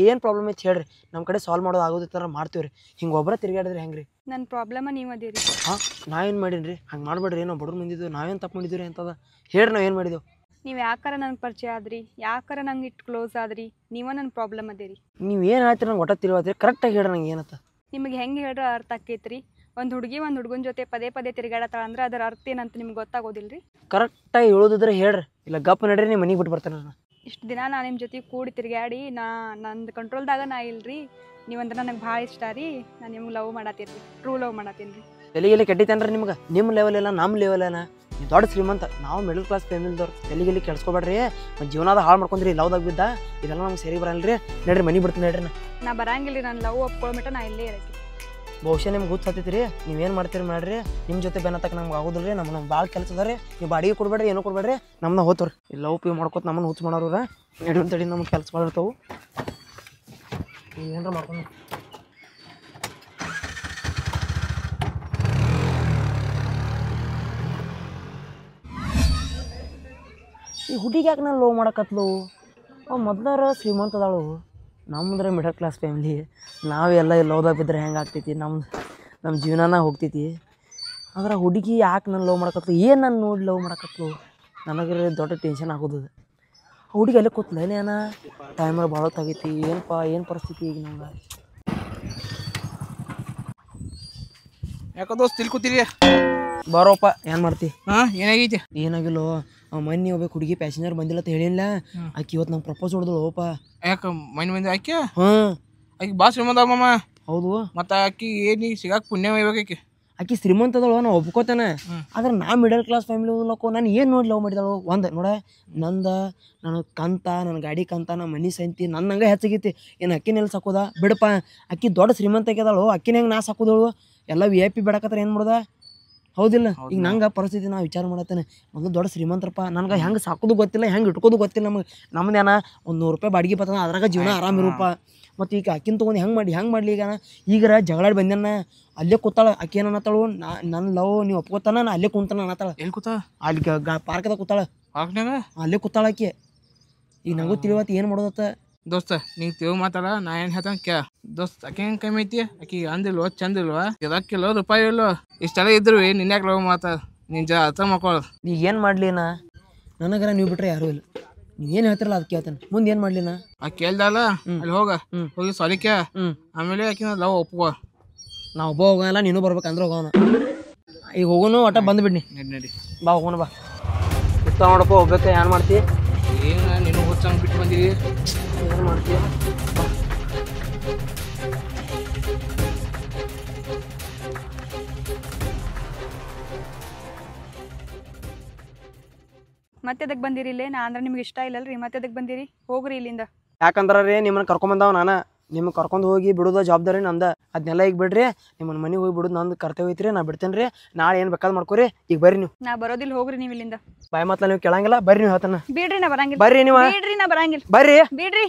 ಏನು ಪ್ರಾಬ್ಲಮ್ ಐತಿ ಹೇಳ್ರಿ ನಮ್ಮ ಕಡೆ ಸಾಲ್ವ್ ಮಾಡೋದು ಆಗೋದಿತ್ತಾರ ಮಾಡ್ತೀವಿ ರೀ ಹಿಂಗೆ ಒಬ್ಬರ ತಿರುಗಾಡಿದ್ರಿ ಹೆಂಗೆ ರೀ ನನ್ನ ಪ್ರಾಬ್ಲಮ ನೀವು ಅದೇರಿ ಹಾಂ ನಾವೇನು ಮಾಡೀನಿ ರೀ ಹಂಗೆ ಮಾಡ್ಬೇಡ್ರಿ ಏನೋ ಬಡ್ರು ಮಂದಿದ್ದು ನಾವೇನು ತಪ್ಪು ಮಾಡಿದ್ವಿ ರೀ ಅಂತದ ಹೇಳ್ರಿ ನಾವು ಏನು ಮಾಡಿದೆವು ನೀವು ಯಾಕಾರ ನಂಗೆ ಪರಿಚಯ ಆದ್ರಿ ಯಾಕಾರ ನಂಗೆ ಇಟ್ಟು ಕ್ಲೋಸ್ ಆದ್ರಿ ನೀವ ನನ್ನ ಪ್ರಾಬ್ಲಮ್ ಅದೇರಿ ನೀವು ಏನು ಹೇಳ್ತೀರಿ ನಂಗೆ ಒಟ್ಟ ತಿರುವಾದ್ರಿ ಕರೆಕ್ಟಾಗಿ ಹೇಳ್ರಿ ನಂಗೆ ಏನತ್ತ ನಿಮಗೆ ಹೆಂಗೆ ಹೇಳ್ರೆ ಅರ್ಥ ಆಕೈತ್ರಿ ಒಂದು ಹುಡುಗಿ ಒಂದು ಹುಡುಗನ ಜೊತೆ ಪದೇ ಪದೇ ತಿರುಗಾಡತ್ತಾಳ ಅಂದ್ರೆ ಅದರ ಅರ್ಥ ಏನಂತ ನಿಮ್ಗೆ ಗೊತ್ತಾಗೋದಿಲ್ಲ ರೀ ಕರೆಕ್ಟಾಗಿ ಹೇಳೋದಿದ್ರೆ ಹೇಳ್ರಿ ಇಲ್ಲ ಗಪ್ ನಡ್ರಿ ನೀವು ಮನೆಗೆ ಬಿಟ್ಟು ಬರ್ತಾನೆ ನಾನು ಇಷ್ಟು ದಿನ ನಾನು ನಿಮ್ಮ ಜೊತೆ ಕೂಡಿ ತಿರುಗಾಡಿ ನಂದು ಕಂಟ್ರೋಲ್ದಾಗ ನಾ ಇಲ್ರಿ ನೀವಂದ್ರೆ ನನಗೆ ಭಾಳ ಇಷ್ಟ ರೀ ನಾನು ನಿಮ್ಗೆ ಲವ್ ಮಾಡತ್ತೀನಿ ರೀ ಟ್ರೂ ಲವ್ ಮಾಡತ್ತೀನಿ ರೀ ತೆಲಿಗೆಲ್ಲಿ ಕೆಟ್ಟಿತ್ತೇನ್ರಿ ನಿಮ್ಗೆ ನಿಮ್ಮ ಲೆವೆಲ್ ಎಲ್ಲ ನಮ್ಮ ಲೆವೆಲ್ ಏನ ನೀವು ದೊಡ್ಡ ಶ್ರೀಮಂತ ನಾವು ಮಿಡಲ್ ಕ್ಲಾಸ್ ಫ್ಯಾಮಿಲಿದವ್ರು ತೆಲಿಗೆಲ್ಲಿ ಕೆಡ್ಸ್ಕೊಬೇಡ್ರಿ ಮತ್ತು ಜೀವನದ ಹಾಳು ಮಾಡ್ಕೊಂಡ್ರಿ ಲವ್ದಾಗ ಬಿದ್ದ ಇದೆಲ್ಲ ನಮ್ಗೆ ಸರಿ ಬರಲ್ರಿ ನಡ್ರಿ ಮನೆ ಬಿಡ್ತೀನಿ ನಡ್ರಿ ನಾ ಬರಂಗಿಲ್ಲ ನಾನು ಲವ್ ಒಪ್ಕೊಳ್ಬಿಟ್ಟು ನಾ ಇಲ್ಲೇ ಇರಕ್ಕೆ ಬಹುಶಃ ನಿಮ್ಗೆ ಗೊತ್ತೈತಿ ರೀ ನೀವೇನು ಮಾಡ್ತೀರಿ ಮಾಡ್ರಿ ನಿಮ್ಮ ಜೊತೆ ಬೆನ್ನತ್ತಕ್ಕೆ ನಮ್ಗೆ ಆಗೋದಿಲ್ಲ ರೀ ನಮ್ಮ ಭಾಳ ಕೆಲಸ ಅದ ರೀ ನೀವು ಬಾಡಿಗೆ ಕೊಡ್ಬೇಡ್ರಿ ಏನೂ ಕೊಡ್ಬೇಡ್ರಿ ನಮ್ಮನ್ನ ಹೋಗ್ತವ್ರಿ ಇಲ್ಲ ಉಪಯೋಗ ಮಾಡ್ಕೊತ ನಮ್ಮನ್ನು ಹುಚ್ಚು ಮಾಡೋರು ನಡಿ ಅಂತೇಳಿ ನಮ್ಗೆ ಕೆಲಸ ಮಾಡಿರ್ತಾವೆ ಏನಾರ ಮಾಡ್ಕೊಂಡು ಈ ಹುಡುಗಿ ಯಾಕೆ ನಾನು ಲವ್ ಮಾಡಕತ್ಲು ಅವು ಮೊದ್ಲಾರ ಶ್ರೀಮಂತ ಅದಾಳು ನಮ್ಮಂದ್ರೆ ಮಿಡಲ್ ಕ್ಲಾಸ್ ಫ್ಯಾಮಿಲಿ ನಾವೆಲ್ಲ ಲವ್ದಾಗ ಬಿದ್ದರೆ ಹೆಂಗೆ ಆಗ್ತೈತಿ ನಮ್ಮ ಜೀವನನ ಹೋಗ್ತೈತಿ ಆದ್ರೆ ಹುಡುಗಿ ಯಾಕೆ ನಾನು ಲವ್ ಮಾಡಕತ್ಲು ಏನು ನಾನು ನೋಡಿ ಲವ್ ಮಾಡಕತ್ಲು ನನಗೆ ದೊಡ್ಡ ಟೆನ್ಷನ್ ಆಗೋದು ಹುಡುಗಿ ಅಲ್ಲಿ ಕೂತ್ಲ ಏನೇನ ಟೈಮಲ್ಲಿ ಭಾಳ ಹೊತ್ತಾಗೈತಿ ಏನು ಪರಿಸ್ಥಿತಿ ಈಗ ನಮ್ಗೆ ಯಾಕೋ ದೋಸ್ತ್ ಇಲ್ಲಿ ಕೂತೀರಿ ಬರೋಪ್ಪ ಏನು ಮಾಡ್ತಿ ಏನಾಗೈತಿ ಏನಾಗಿಲ್ಲೋ ಮೊನ್ನೆ ಹೋಗ್ಬೇಕು ಹುಡುಗಿ ಪ್ಯಾಸೆಂಜರ್ ಬಂದಿಲ್ಲ ಅಂತ ಹೇಳಿಲ್ಲ ಆಕಿ ಇವತ್ತು ನಂಗೆ ಪ್ರಪೋಸ್ ಹೊಡೆದಳು ಹೋಪ ಯಾಕೆ ಮಂದಿ ಆಕಿ ಹಾಂ ಆಕಿ ಬಾ ಶ್ರೀಮಂತ ಮಾಮ ಹೌದು ಮತ್ತು ಆಕಿ ಏನು ಸಿಗಾಕ ಪುಣ್ಯ ಒಯ್ಬೇಕು ಆಕಿ ಶ್ರೀಮಂತದಳು ನಾವು ಒಪ್ಕೋತಾನೆ ಆದ್ರೆ ನಾ ಮಿಡಲ್ ಕ್ಲಾಸ್ ಫ್ಯಾಮಿಲಿ ಹೋಗ್ಲಕ್ಕೋ ನಾನು ಏನು ನೋಡಿ ಲವ್ ಮಾಡಿದಳು ಒಂದು ನೋಡ ನನ್ನ ಕಂತ ನನ್ನ ಗಾಡಿ ಕಂತ ನಮ್ಮ ಮನೆ ಸಂತಿ ನನ್ನ ಹಂಗೆ ಹೆಚ್ಚಾಗೈತಿ ಏನು ಅಕ್ಕಿನೆಲ್ಲ ಸಾಕೋದ ಬಿಡಪ್ಪ ಅಕ್ಕಿ ದೊಡ್ಡ ಶ್ರೀಮಂತ ಆಗ್ಯದಳು ಅಕ್ಕಿನ ಹೆಂಗೆ ನಾ ಸಾಕೋದಳು ಎಲ್ಲ VIP ಬೇಡಕತ್ತಾರ ಏನು ಮಾಡೋದ ಹೌದಿಲ್ಲ ಈಗ ನಂಗೆ ಪರಿಸ್ಥಿತಿ ನಾ ವಿಚಾರ ಮಾಡತ್ತೇನೆ ಮೊದಲು ದೊಡ್ಡ ಶ್ರೀಮಂತರಪ್ಪ ನನಗೆ ಹೆಂಗೆ ಸಾಕೋದು ಗೊತ್ತಿಲ್ಲ ಹೆಂಗೆ ಇಟ್ಕೋದು ಗೊತ್ತಿಲ್ಲ ನಮ್ದೇನ ಒಂದು ₹100 ಬಾಡಿಗೆ ಬರ್ತದ ಅದ್ರಾಗ ಜೀವನ ಆರಾಮಿರಪ್ಪ ಮತ್ತು ಈಗ ಅಕ್ಕಿನ ತೊಗೊಂಡು ಹೆಂಗೆ ಮಾಡಲಿ ಈಗರ ಜಗಳಾಡಿ ಬಂದೇನ ಅಲ್ಲೇ ಕೂತಾಳ ಅಕ್ಕಿ ಏನು ಅನ್ನತ್ತಾಳು ನನ್ನ ಲವ್ ನೀವು ಒಪ್ಕೋತಾನ ನಾ ಅಲ್ಲೇ ಕುಂತಾನ ಅನ್ನತ್ತಾಳ ಎಲ್ಲಿ ಕೂತ ಅಲ್ಲಿ ಪಾರ್ಕ್ದಾಗ ಕೂತಾಳ ಪಾರ್ಕ್ನಾಗ ಅಲ್ಲೇ ಕೂತಾಳ ಆಕಿ ಈಗ ನಂಗೂ ತಿಳಿವತ್ತು ಏನು ಮಾಡೋದತ್ತ ದೋಸ್ತ ನಿಂಗೆ ತಿಳಿ ಮಾತಾಡ ನಾ ಏನು ಹೇಳ್ತಾನೆ ಕೇಳ ದೋಸ್ತ ಆಕೆ ಹೆಂಗೆ ಕಮ್ಮಿ ಐತಿ ಆಕಿ ಅಂದಿಲ್ವ ಚಂದ ಇಲ್ವಾ ಇರಕ್ಕಿಲ್ಲೋ ರೂಪಾಯಿ ಇಲ್ಲೋ ಇಷ್ಟೆಲ್ಲ ಇದ್ರು ನಿನ್ಯಾಕೆ ಲವ್ ಮಾತಾಡ ನಿನ್ ಅರ್ಥ ಮಾಡ್ಕೊಳ್ಳೋ. ಈಗ ಏನು ಮಾಡಲಿ ನಾ ನನಗರ ನೀವು ಬಿಟ್ರೆ ಯಾರೂ ಇಲ್ಲ. ನೀವು ಏನು ಹೇಳ್ತಿರಲ್ಲ ಅದಕ್ಕೆ ಹೇಳ್ತಾನೆ. ಮುಂದೆ ಏನು ಮಾಡಲಿ ನಾ ಆ ಕೇಳ್ದಲ್ಲ ಅಲ್ಲಿ ಹೋಗಿ ಸಾರಿ ಕೇ ಆಮೇಲೆ ಆಕಿನ ಲವ್ ಒಪ್ಕೋ. ನಾ ಒಬ್ಬ ಹೋಗಲ್ಲ ನೀನು ಬರ್ಬೇಕಂದ್ರೆ ಹೋಗೋಣ. ಈಗ ಹೋಗೋನು ಒಟ್ಟ ಬಂದುಬಿಡ್ನಿ. ನಡಿ ಬಾ ಹೋಗೋಣ ಬಾ. ಇಷ್ಟ ನೋಡಪ್ಪ ಹೋಗ್ಬೇಕು. ಏನು ಮಾಡ್ತಿ? ಏನು ನೀನು ಹುಚ್ಚಂಗೆ ಬಿಟ್ಟು ಬಂದಿರಿ. ಏನು ಮಾಡ್ತೀಯ? ಮತ್ತೆ ಅದಕ್ಕೆ ಬಂದಿರಿ ಇಲ್ಲೇ? ನಾ ಅಂದ್ರೆ ನಿಮ್ಗೆ ಇಷ್ಟ ಇಲ್ಲಲ್ರಿ, ಮತ್ತೆ ಅದಕ್ಕೆ ಬಂದಿರಿ? ಹೋಗ್ರಿ ಇಲ್ಲಿಂದ. ಯಾಕಂದ್ರೆ ರೀ ನಿಮ್ಮನ್ನ ಕರ್ಕೊಂಬಂದಾವ ನಾನು. ನಿಮ್ಗೆ ಕರ್ಕೊಂಡು ಹೋಗಿ ಬಿಡೋದು ಜವಾಬ್ದಾರಿ ನಂದು. ಅದನ್ನೆಲ್ಲ ಈಗ ಬಿಡ್ರಿ. ನಿಮ್ಮನ್ನ ಮನೆಗೆ ಹೋಗಿ ಬಿಡೋದು ನಂದು ಕರ್ತವ್ಯ ಐತ್ರಿ. ನಾ ಬಿಡ್ತೇನೆ ರೀ. ನಾಳೆ ಏನು ಬೇಕಾದ್ ಮಾಡ್ಕೊರಿ. ಈಗ ಬರ್ರಿ ನೀವು. ನಾ ಬರೋದಿಲ್ಲ, ಹೋಗ್ರಿ ನೀವು ಇಲ್ಲಿಂದ. ಬಾಯ್ ಮಾತಲ್ಲ ನೀವು ಕೇಳಂಗಿಲ್ಲ. ಬರ್ರಿ ನೀವು ಹೇಳ್ತಾನ. ಬಿಡ್ರಿ, ನಾ ಬರಂಗಿಲ್ಲ. ಬರ್ರಿ ನೀವು. ಬಿಡ್ರಿ, ನಾ ಬರಂಗಿಲ್ಲ. ಬರ್ರಿ. ಬಿಡ್ರಿ.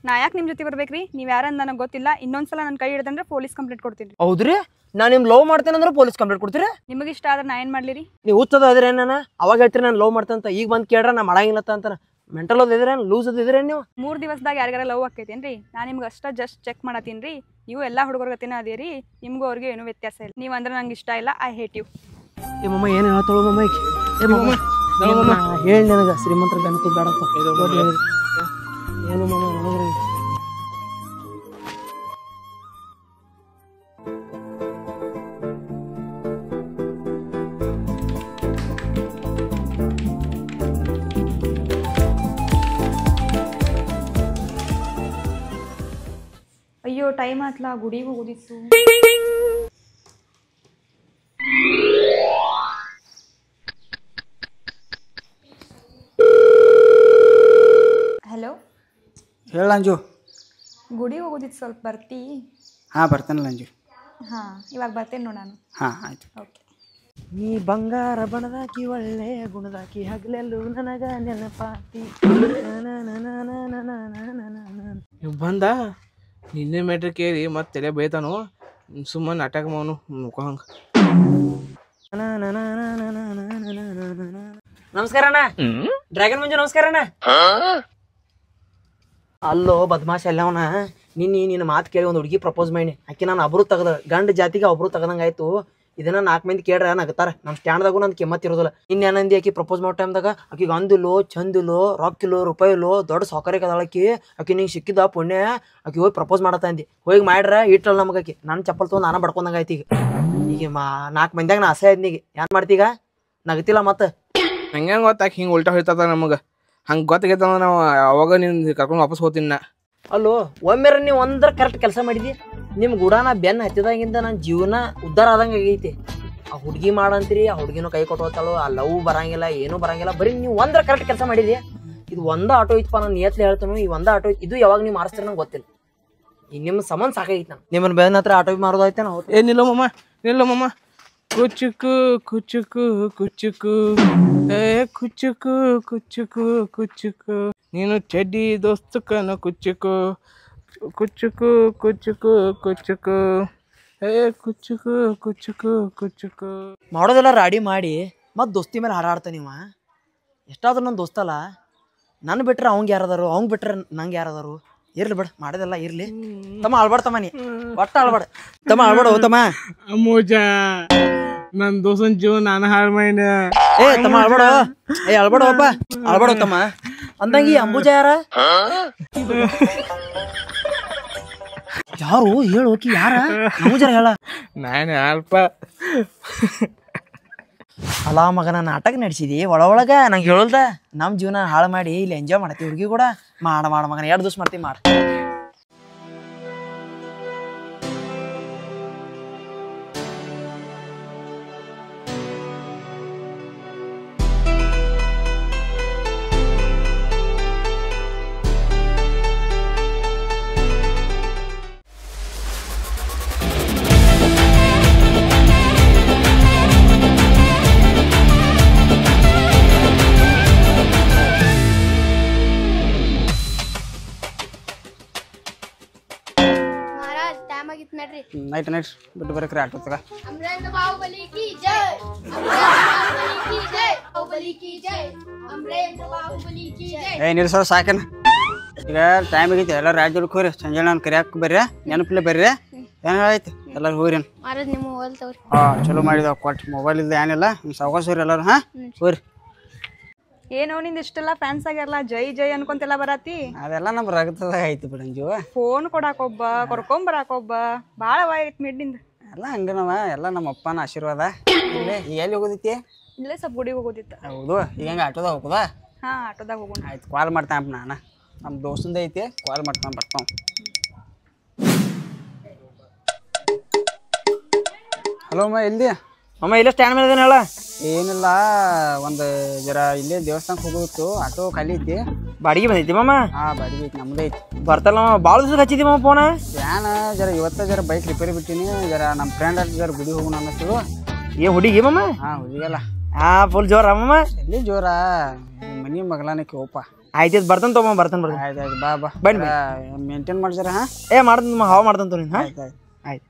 ನಾ ಯಾಕೆ ನಿಮ್ಮ ಜೊತೆ ಬರ್ಬೇಕ್ರಿ? ನೀವು ಯಾರಂತ ನನಗೆ ಗೊತ್ತಿಲ್ಲ. ಇನ್ನೊಂದ್ಸಲ ನನ್ನ ಕೈ ಹಿಡ್ದಂದ್ರೆ ಪೊಲೀಸ್ ಕಂಪ್ಲೇಂಟ್ ಕೊಡ್ತೀನಿ. ಹೌದ್ರಿ? ನಾನು ನಿಮ್ ಲವ್ ಮಾಡ್ತೇನೆ ಅಂದ್ರೆ ಪೊಲೀಸ್ ಕಂಪ್ಲೇಂಟ್ ಕೊಡ್ತೀರಿ? ನಿಮಗೆ ಇಷ್ಟ ಆದ್ರೆ ನಾ ಏನು ಮಾಡ್ಲಿರಿ? ನೀವು ಹುಚ್ಚದ ಅದ್ರಿ ನಾನು ಅವಾಗ ಹೇಳ್ತೀರಿ ನಾನು ಲವ್ ಮಾಡ್ತೇನೆ ಅಂತ. ಈಗ ಬಂದು ಕೇಳ್ರ ನಾ ಮಾಡಂಗಿಲ್ಲ ಅಂತ. ಮೆಂಟಲ್ ಓದಿದ್ರೆ ಲೂಸ್ ಓದಿದ್ರೆ ನೀವು 3 ದಿವಸದಾಗ ಯಾರಿಗಾರ ಲವ್ ಆಕೈತೇನ್ರಿ? ನಾನು ನಿಮ್ಗೆ ಅಷ್ಟ ಜಸ್ಟ್ ಚೆಕ್ ಮಾಡತ್ತೀನಿ ರೀ. ನೀವು ಎಲ್ಲ ಹುಡುಗರ್ಗತಿನ ಅದೇರಿ. ನಿಮ್ಗೂ ಅವ್ರಿಗೆ ಏನೂ ವ್ಯತ್ಯಾಸ ಇಲ್ಲ. ನೀವು ಅಂದ್ರೆ ನಂಗೆ ಇಷ್ಟ ಇಲ್ಲ. I hate you. ಏ ಮಮ್ಮ ಏನು ಹೇಳ್ತಾಳು ಮಮ್ಮ? ಏ ಮಮ್ಮ ಹೇಳಿ ನನಗೆ ಶ್ರೀಮಂತರ ಬೆನಕು ಬೇಡ ಏನು ಮಮ್ಮ ನನಗ್ರಿ? ಅಯ್ಯೋ ಟೈಮ್ ಆತ್ಲಾ, ಗುಡಿಗೆ ಹೋಗೋದಿತ್ತು. ಹಲೋ ಹೇಳ ಅಂಜು. ಗುಡಿಗೆ ಹೋಗೋದಿತ್ತು, ಸ್ವಲ್ಪ ಬರ್ತಿ? ಹಾಂ ಬರ್ತೇನಲ್ಲ ಅಂಜು. ಹಾಂ ಇವಾಗ ಬರ್ತೇನೆ ನೋಡು ನಾನು. ಹಾಂ ಆಯ್ತು. ಓಕೆ. ನೀ ಬಂಗಾರ ಬಣದಾಕಿ ಒಳ್ಳೆ ಗುಣದಾಕಿ ಹಗಲೆಲ್ಲೂ ನನಗ ನೆನಪಾತಿ. ನೀವು ಬಂದ ನಿನ್ನೆ ಮ್ಯಾಟ್ರ್ ಕೇಳಿ ಮತ್ತೆ ತಲೆ ಬೈತಾನು. ಸುಮ್ಮನೆ ನಾಟಕ ಮಾವನು ಮುಖ ಹಂಗೆ. ನಮಸ್ಕಾರ ಅಣ್ಣ. ಡ್ರ್ಯಾಗನ್ ಮಂಜು ನಮಸ್ಕಾರ ಅಣ್ಣ. ಅಲ್ಲೋ ಬದ್ಮಾಶ್ ಅಲ್ಲವನ ನಿನ್ನ ಮಾತು ಕೇಳಿ ಒಂದು ಹುಡುಗಿ ಪ್ರಪೋಸ್ ಮಾಡಿ ಆಕಿ ನಾನು ಅಬ್ರು ತೆಗ್ದ ಗಂಡ ಜಾತಿಗೆ ಒಬ್ರು ತೆಗ್ದಂಗೆ ಆಯ್ತು. ಇದನ್ನ 4 ಮಂದಿ ಕೇಳ್ರ ನಗತಾರ. ನಮ್ಮ ಸ್ಟ್ಯಾಂಡ್ದಾಗೂ ನನ್ನ ಕಿಮ್ಮತ್ ಇರೋದಿಲ್ಲ. ಇನ್ನೇನಂದಿ ಆಕಿ ಪ್ರಪೋಸ್ ಮಾಡೋ ಟೈಮ್ದಾಗ ಆಕಿಗೆ ಅಂದಿಲ್ಲೋ ಚಂದಿಲ್ಲೋ ರೊಕ್ಕಿಲ್ಲೋ ರೂಪಾಯಿಲ್ಲೋ ದೊಡ್ಡ ಸೌಕರ್ಯ ಅದಳಕಿ. ಆಕಿ ನಿಂಗೆ ಸಿಕ್ಕಿದ ಪುಣ್ಯ. ಆಕಿ ಹೋಗಿ ಪ್ರಪೋಸ್ ಮಾಡತ್ತ ಅಂದಿ. ಹೋಗಿ ಮಾಡ್ರ ಇಟ್ಟಲ್ಲ ನಮಗೆ ಆಕಿ. ನನ್ನ ಚಪ್ಪಲ್ ತೊಗೊಂಡು ನಾನು ಬಡ್ಕೊಂಡಂಗೆ ಆಯ್ತು. ಈಗ 4 ಮಂದಿಯಾಗ ನಾ ಅಸಹ್ಯ ಆದ್ನೀಗ. ಏನು ಮಾಡ್ತೀಗ? ನಗತಿಲ್ಲ ಮತ್ತೆ. ಹಂಗೆ ಗೊತ್ತಾಕಿ ಹಿಂಗೆ ಉಲ್ಟಾ ಹೇಳ್ತದ ನಮಗೆ. ಹಂಗೆ ಗೊತ್ತಾಗೈತ ನಾವು ಅವಾಗ ನೀನು ಕರ್ಕೊಂಡು ವಾಪಸ್ ಹೋಗ್ತೀನಿ ನಾ. ಅಲ್ಲೋ ಒಮ್ಮೆರ ನೀವು ಒಂದರ ಕರೆಕ್ಟ್ ಕೆಲಸ ಮಾಡಿದಿ. ನಿಮ್ಮ ಗುಡಾನ ಬೆನ್ನ ಹತ್ತಿದಾಗಿಂದ ನನ್ನ ಜೀವನ ಉದ್ಧಾರ ಆದಂಗೆ ಆಗೈತಿ. ಆ ಹುಡುಗಿ ಮಾಡಂತೀರಿ, ಆ ಹುಡುಗಿನೂ ಕೈ ಕೊಟ್ಟೋತಾಳು. ಆ ಲವ್ ಬರಂಗಿಲ್ಲ, ಏನೂ ಬರಂಗಿಲ್ಲ. ಬರೀ ನೀವು ಒಂದರ ಕರೆಕ್ಟ್ ಕೆಲಸ ಮಾಡಿದಿ. ಇದು ಒಂದ ಆಟೋ ಇತ್ತಪ್ಪ. ನಾನು ನಿಯತ್ಲಿ ಹೇಳ್ತಾನು ಈ ಒಂದ ಆಟೋ ಇದು ಯಾವಾಗ ನೀವು ಮಾರಿಸ್ತೀರಿ ನಂಗೆ ಗೊತ್ತಿಲ್ಲ. ಈಗ ನಿಮ್ಮ ಸಂಬಂಧ ಸಾಕಾಗಿತ್ತು. ನಾನು ನಿಮ್ಮನ್ನ ಬೆನ್ನ ಹತ್ರ ಆಟೋ ಮಾರೋದೈತೆ ನಾವು. ಏನಿಲ್ಲ ಮಮ್ಮ, ನಿಲ್ಲ ಮಮ್ಮ. ಕುಚ್ಚುಕು ಕುಚ್ಚುಕು ಕುಚ್ಚುಕು ಏ ಕುಚ್ಚುಕು ಕುಚ್ಚುಕು ಕುಚ್ಚುಕು ನೀನು ಚಡ್ಡಿ ದೋಸ್ತಕ್ಕನ ಕುಚ್ಚುಕು ಕುಚ್ಚುಕು ಕುಚ್ಚುಕು ಕುಚ್ಚುಕು ಏ ಕುಚ್ಚುಕು ಕುಚ್ಚುಕು ಕುಚ್ಚುಕು ಮಾಡೋದೆಲ್ಲ ರಾಡಿ ಮಾಡಿ ಮತ್ತು ದೋಸ್ತಿ ಮೇಲೆ ಹಾರಾಡ್ತ ನೀವು. ಎಷ್ಟಾದ್ರೂ ನನ್ನ ದೋಸ್ತಲ್ಲ. ನನ್ನ ಬಿಟ್ರೆ ಅವಂಗೆ ಯಾರದಾರು, ಅವ್ಗೆ ಬಿಟ್ರೆ ನಂಗೆ ಯಾರದಾರು. ಇರ್ಲಿ ಬಿಡ, ಮಾಡೋದೆಲ್ಲ ಇರ್ಲಿ. ತಮ್ಮ ಅಳ್ಬಾಡ್ತಮ್ಮ, ನೀ ಒಟ್ಟ ಅಳ್ಬಾಡ ತಮ್ಮ, ಅಳ್ಬಾಡ ಹೋತಮ್ಮ. ಅಮ್ಮೋಜ ನನ್ನ ದೋಸ್ತನ ಜೀವ ನಾನು ಹಾಳು ಮಾಡಿ. ಏ ತಮ್ಮ ಅಳ್ಬಾಡ, ಏ ಅಳ್ಬಾಡಪ್ಪ, ಅಳ್ಬಾಡ ತಮ್ಮ. ಅಂದಂಗಿ ಅಂಬುಜ ಯಾರ? ಯಾರು ಹೇಳು ಓಕಿ ಯಾರ? ಅಂಬುಜಾರ ಹೇಳ. ನಾನು ಅಲ್ಪ ಅಲ್ಲ ಮಗನ ನಾಟಕ ನಡೆಸಿದಿ ಒಳಗ ನಂಗೆ ಹೇಳಲ್ದ. ನಮ್ಮ ಜೀವನ ಹಾಳು ಮಾಡಿ ಇಲ್ಲಿ ಎಂಜಾಯ್ ಮಾಡತ್ತಿ. ಹುಡುಗಿ ಕೂಡ ಮಾಡ ಮಗನ 2 ದಿವಸ ಮಾಡ್ತೀವಿ ಮಾಡ. ನೈಟ್ ಬಿಟ್ಟು ಬರಕ್ರಿ ಆಟೋ ತಗ. ಏ ನಿಲ್ಸೋ ಸಾಕೇನ. ಈಗ ಟೈಮ್ ಆಗೈತಿ ಎಲ್ಲರೂ ರಾಜ್ಯಕ್ಕೆ ಹೋಗ್ರಿ ಸಂಜೆ ನಾನು ಕರಿಯಾಕ ಬರ್ರಿ ನೆನಪಿಲ್ಲ ಬರ್ರಿ ಏನು ಆಯ್ತು ಎಲ್ಲರೂ ಹೋಗ್ರಿ ಮಾರದ್ ನಿಮ್ಮ ಮೊಬೈಲ್ ತಗೋರಿ. ಚಲೋ ಮಾಡಿದಾವ ಕೊಟ್ಟು ಮೊಬೈಲ್ ಇಲ್ದ ಏನಿಲ್ಲ ಸಾವಕಾಶ ಹೋಗ್ರಿ ಎಲ್ಲರೂ ಹೋಗ್ರಿ. ಏನೋ ನಿಂದ ಇಷ್ಟೆಲ್ಲ ಫ್ಯಾನ್ಸ್ ಆಗ್ಯಾರಲ್ಲ ಜೈ ಜೈ ಅನ್ಕೊಂತೆಲ್ಲ ಬರತಿ. ಅದೆಲ್ಲ ನಮ್ಮ ರಗತದಾಗ ಐತಿ ಬಿಡ ಜೀವ. ಫೋನ್ ಕೊಡಾಕೊಬ್ಬ ಕರ್ಕೊಂಬರಾಕೊಬ್ಬ ಭಾಳ ಐತ್ ಮಿಡ್ನಿಂದ. ಎಲ್ಲ ಹಂಗನವ ಎಲ್ಲ ನಮ್ಮ ಅಪ್ಪನ ಆಶೀರ್ವಾದ. ಇಲ್ಲೇ ಎಲ್ಲಿ ಹೋಗೋದೈತಿ? ಇಲ್ಲೇ ಸ್ವಲ್ಪ ಗುಡಿಗೆ ಹೋಗೋದಿತ್ತ. ಹೌದು ಈಗ ಹೆಂಗೆ ಆಟೋದಾಗ ಹೋಗೋದಾ? ಹಾಂ ಆಟೋದಾಗ ಹೋಗೋಣ. ಆಯ್ತು ಕಾಲ್ ಮಾಡ್ತಾನಪ್ಪ ನಾನು ನಮ್ಮ ದೋಸ್ತಂದ ಐತಿ ಕಾಲ್ ಮಾಡ್ತಾನೆ ಬರ್ತಾವ. ಹಲೋ ಅಮ್ಮ ಎಲ್ಲಿ ಅಮ್ಮ ಇಲ್ಲೇ ಸ್ಟ್ಯಾಂಡ್ ಮೇಲೆ ಹೇಳ. ಏನಿಲ್ಲ ಒಂದು ಜರ ಇಲ್ಲೇ ದೇವಸ್ಥಾನಕ್ಕೆ ಹೋಗೋದಿತ್ತು ಆಟೋ ಖಾಲಿ ಐತಿ. ಬಾಡಿಗೆ ಬಂದೈತಿ ಮಾಮ? ಬಾಡಿಗೆ ಐತಿ ನಮ್ದೇ ಐತಿ. ಬರ್ತಲ್ಲ ಭಾಳ ದಿವಸ ಹಚ್ಚಿದಿ ಮಾಮ ಫೋನ. ಏನ ಜರ ಇವತ್ತ ಬೈಕ್ ರಿಪೇರಿ ಬಿಟ್ಟಿನಿ ಜರ ನಮ್ಮ ಫ್ರೆಂಡ್ ಜರ ಗುಡಿ ಹೋಗೋಣ ಅನ್ನಿಸ್ತು. ಹುಡುಗಿ ಮಾಮ? ಹುಡುಗಿಯಲ್ಲ. ಫುಲ್ ಜೋರ ಮಾಮ? ಎಲ್ಲಿ ಜೋರ ಮನಿ ಮಗಲಾನಕ್ಕೆ ಹೋಪ. ಆಯ್ತು ಬರ್ತಾನೆ ತಗೊಂಬ ಬರ್ತಾನೆ ಆಯ್ತು ಬಾ ಬಾ ಬನ್ನಿ ಮೇಂಟೈನ್ ಮಾಡ್ಸಾರ. ಮಾಡ್ತಾನ ಹಾವ ಮಾಡ್ತಾನ ನೀನು. ಆಯ್ತು ಆಯ್ತು.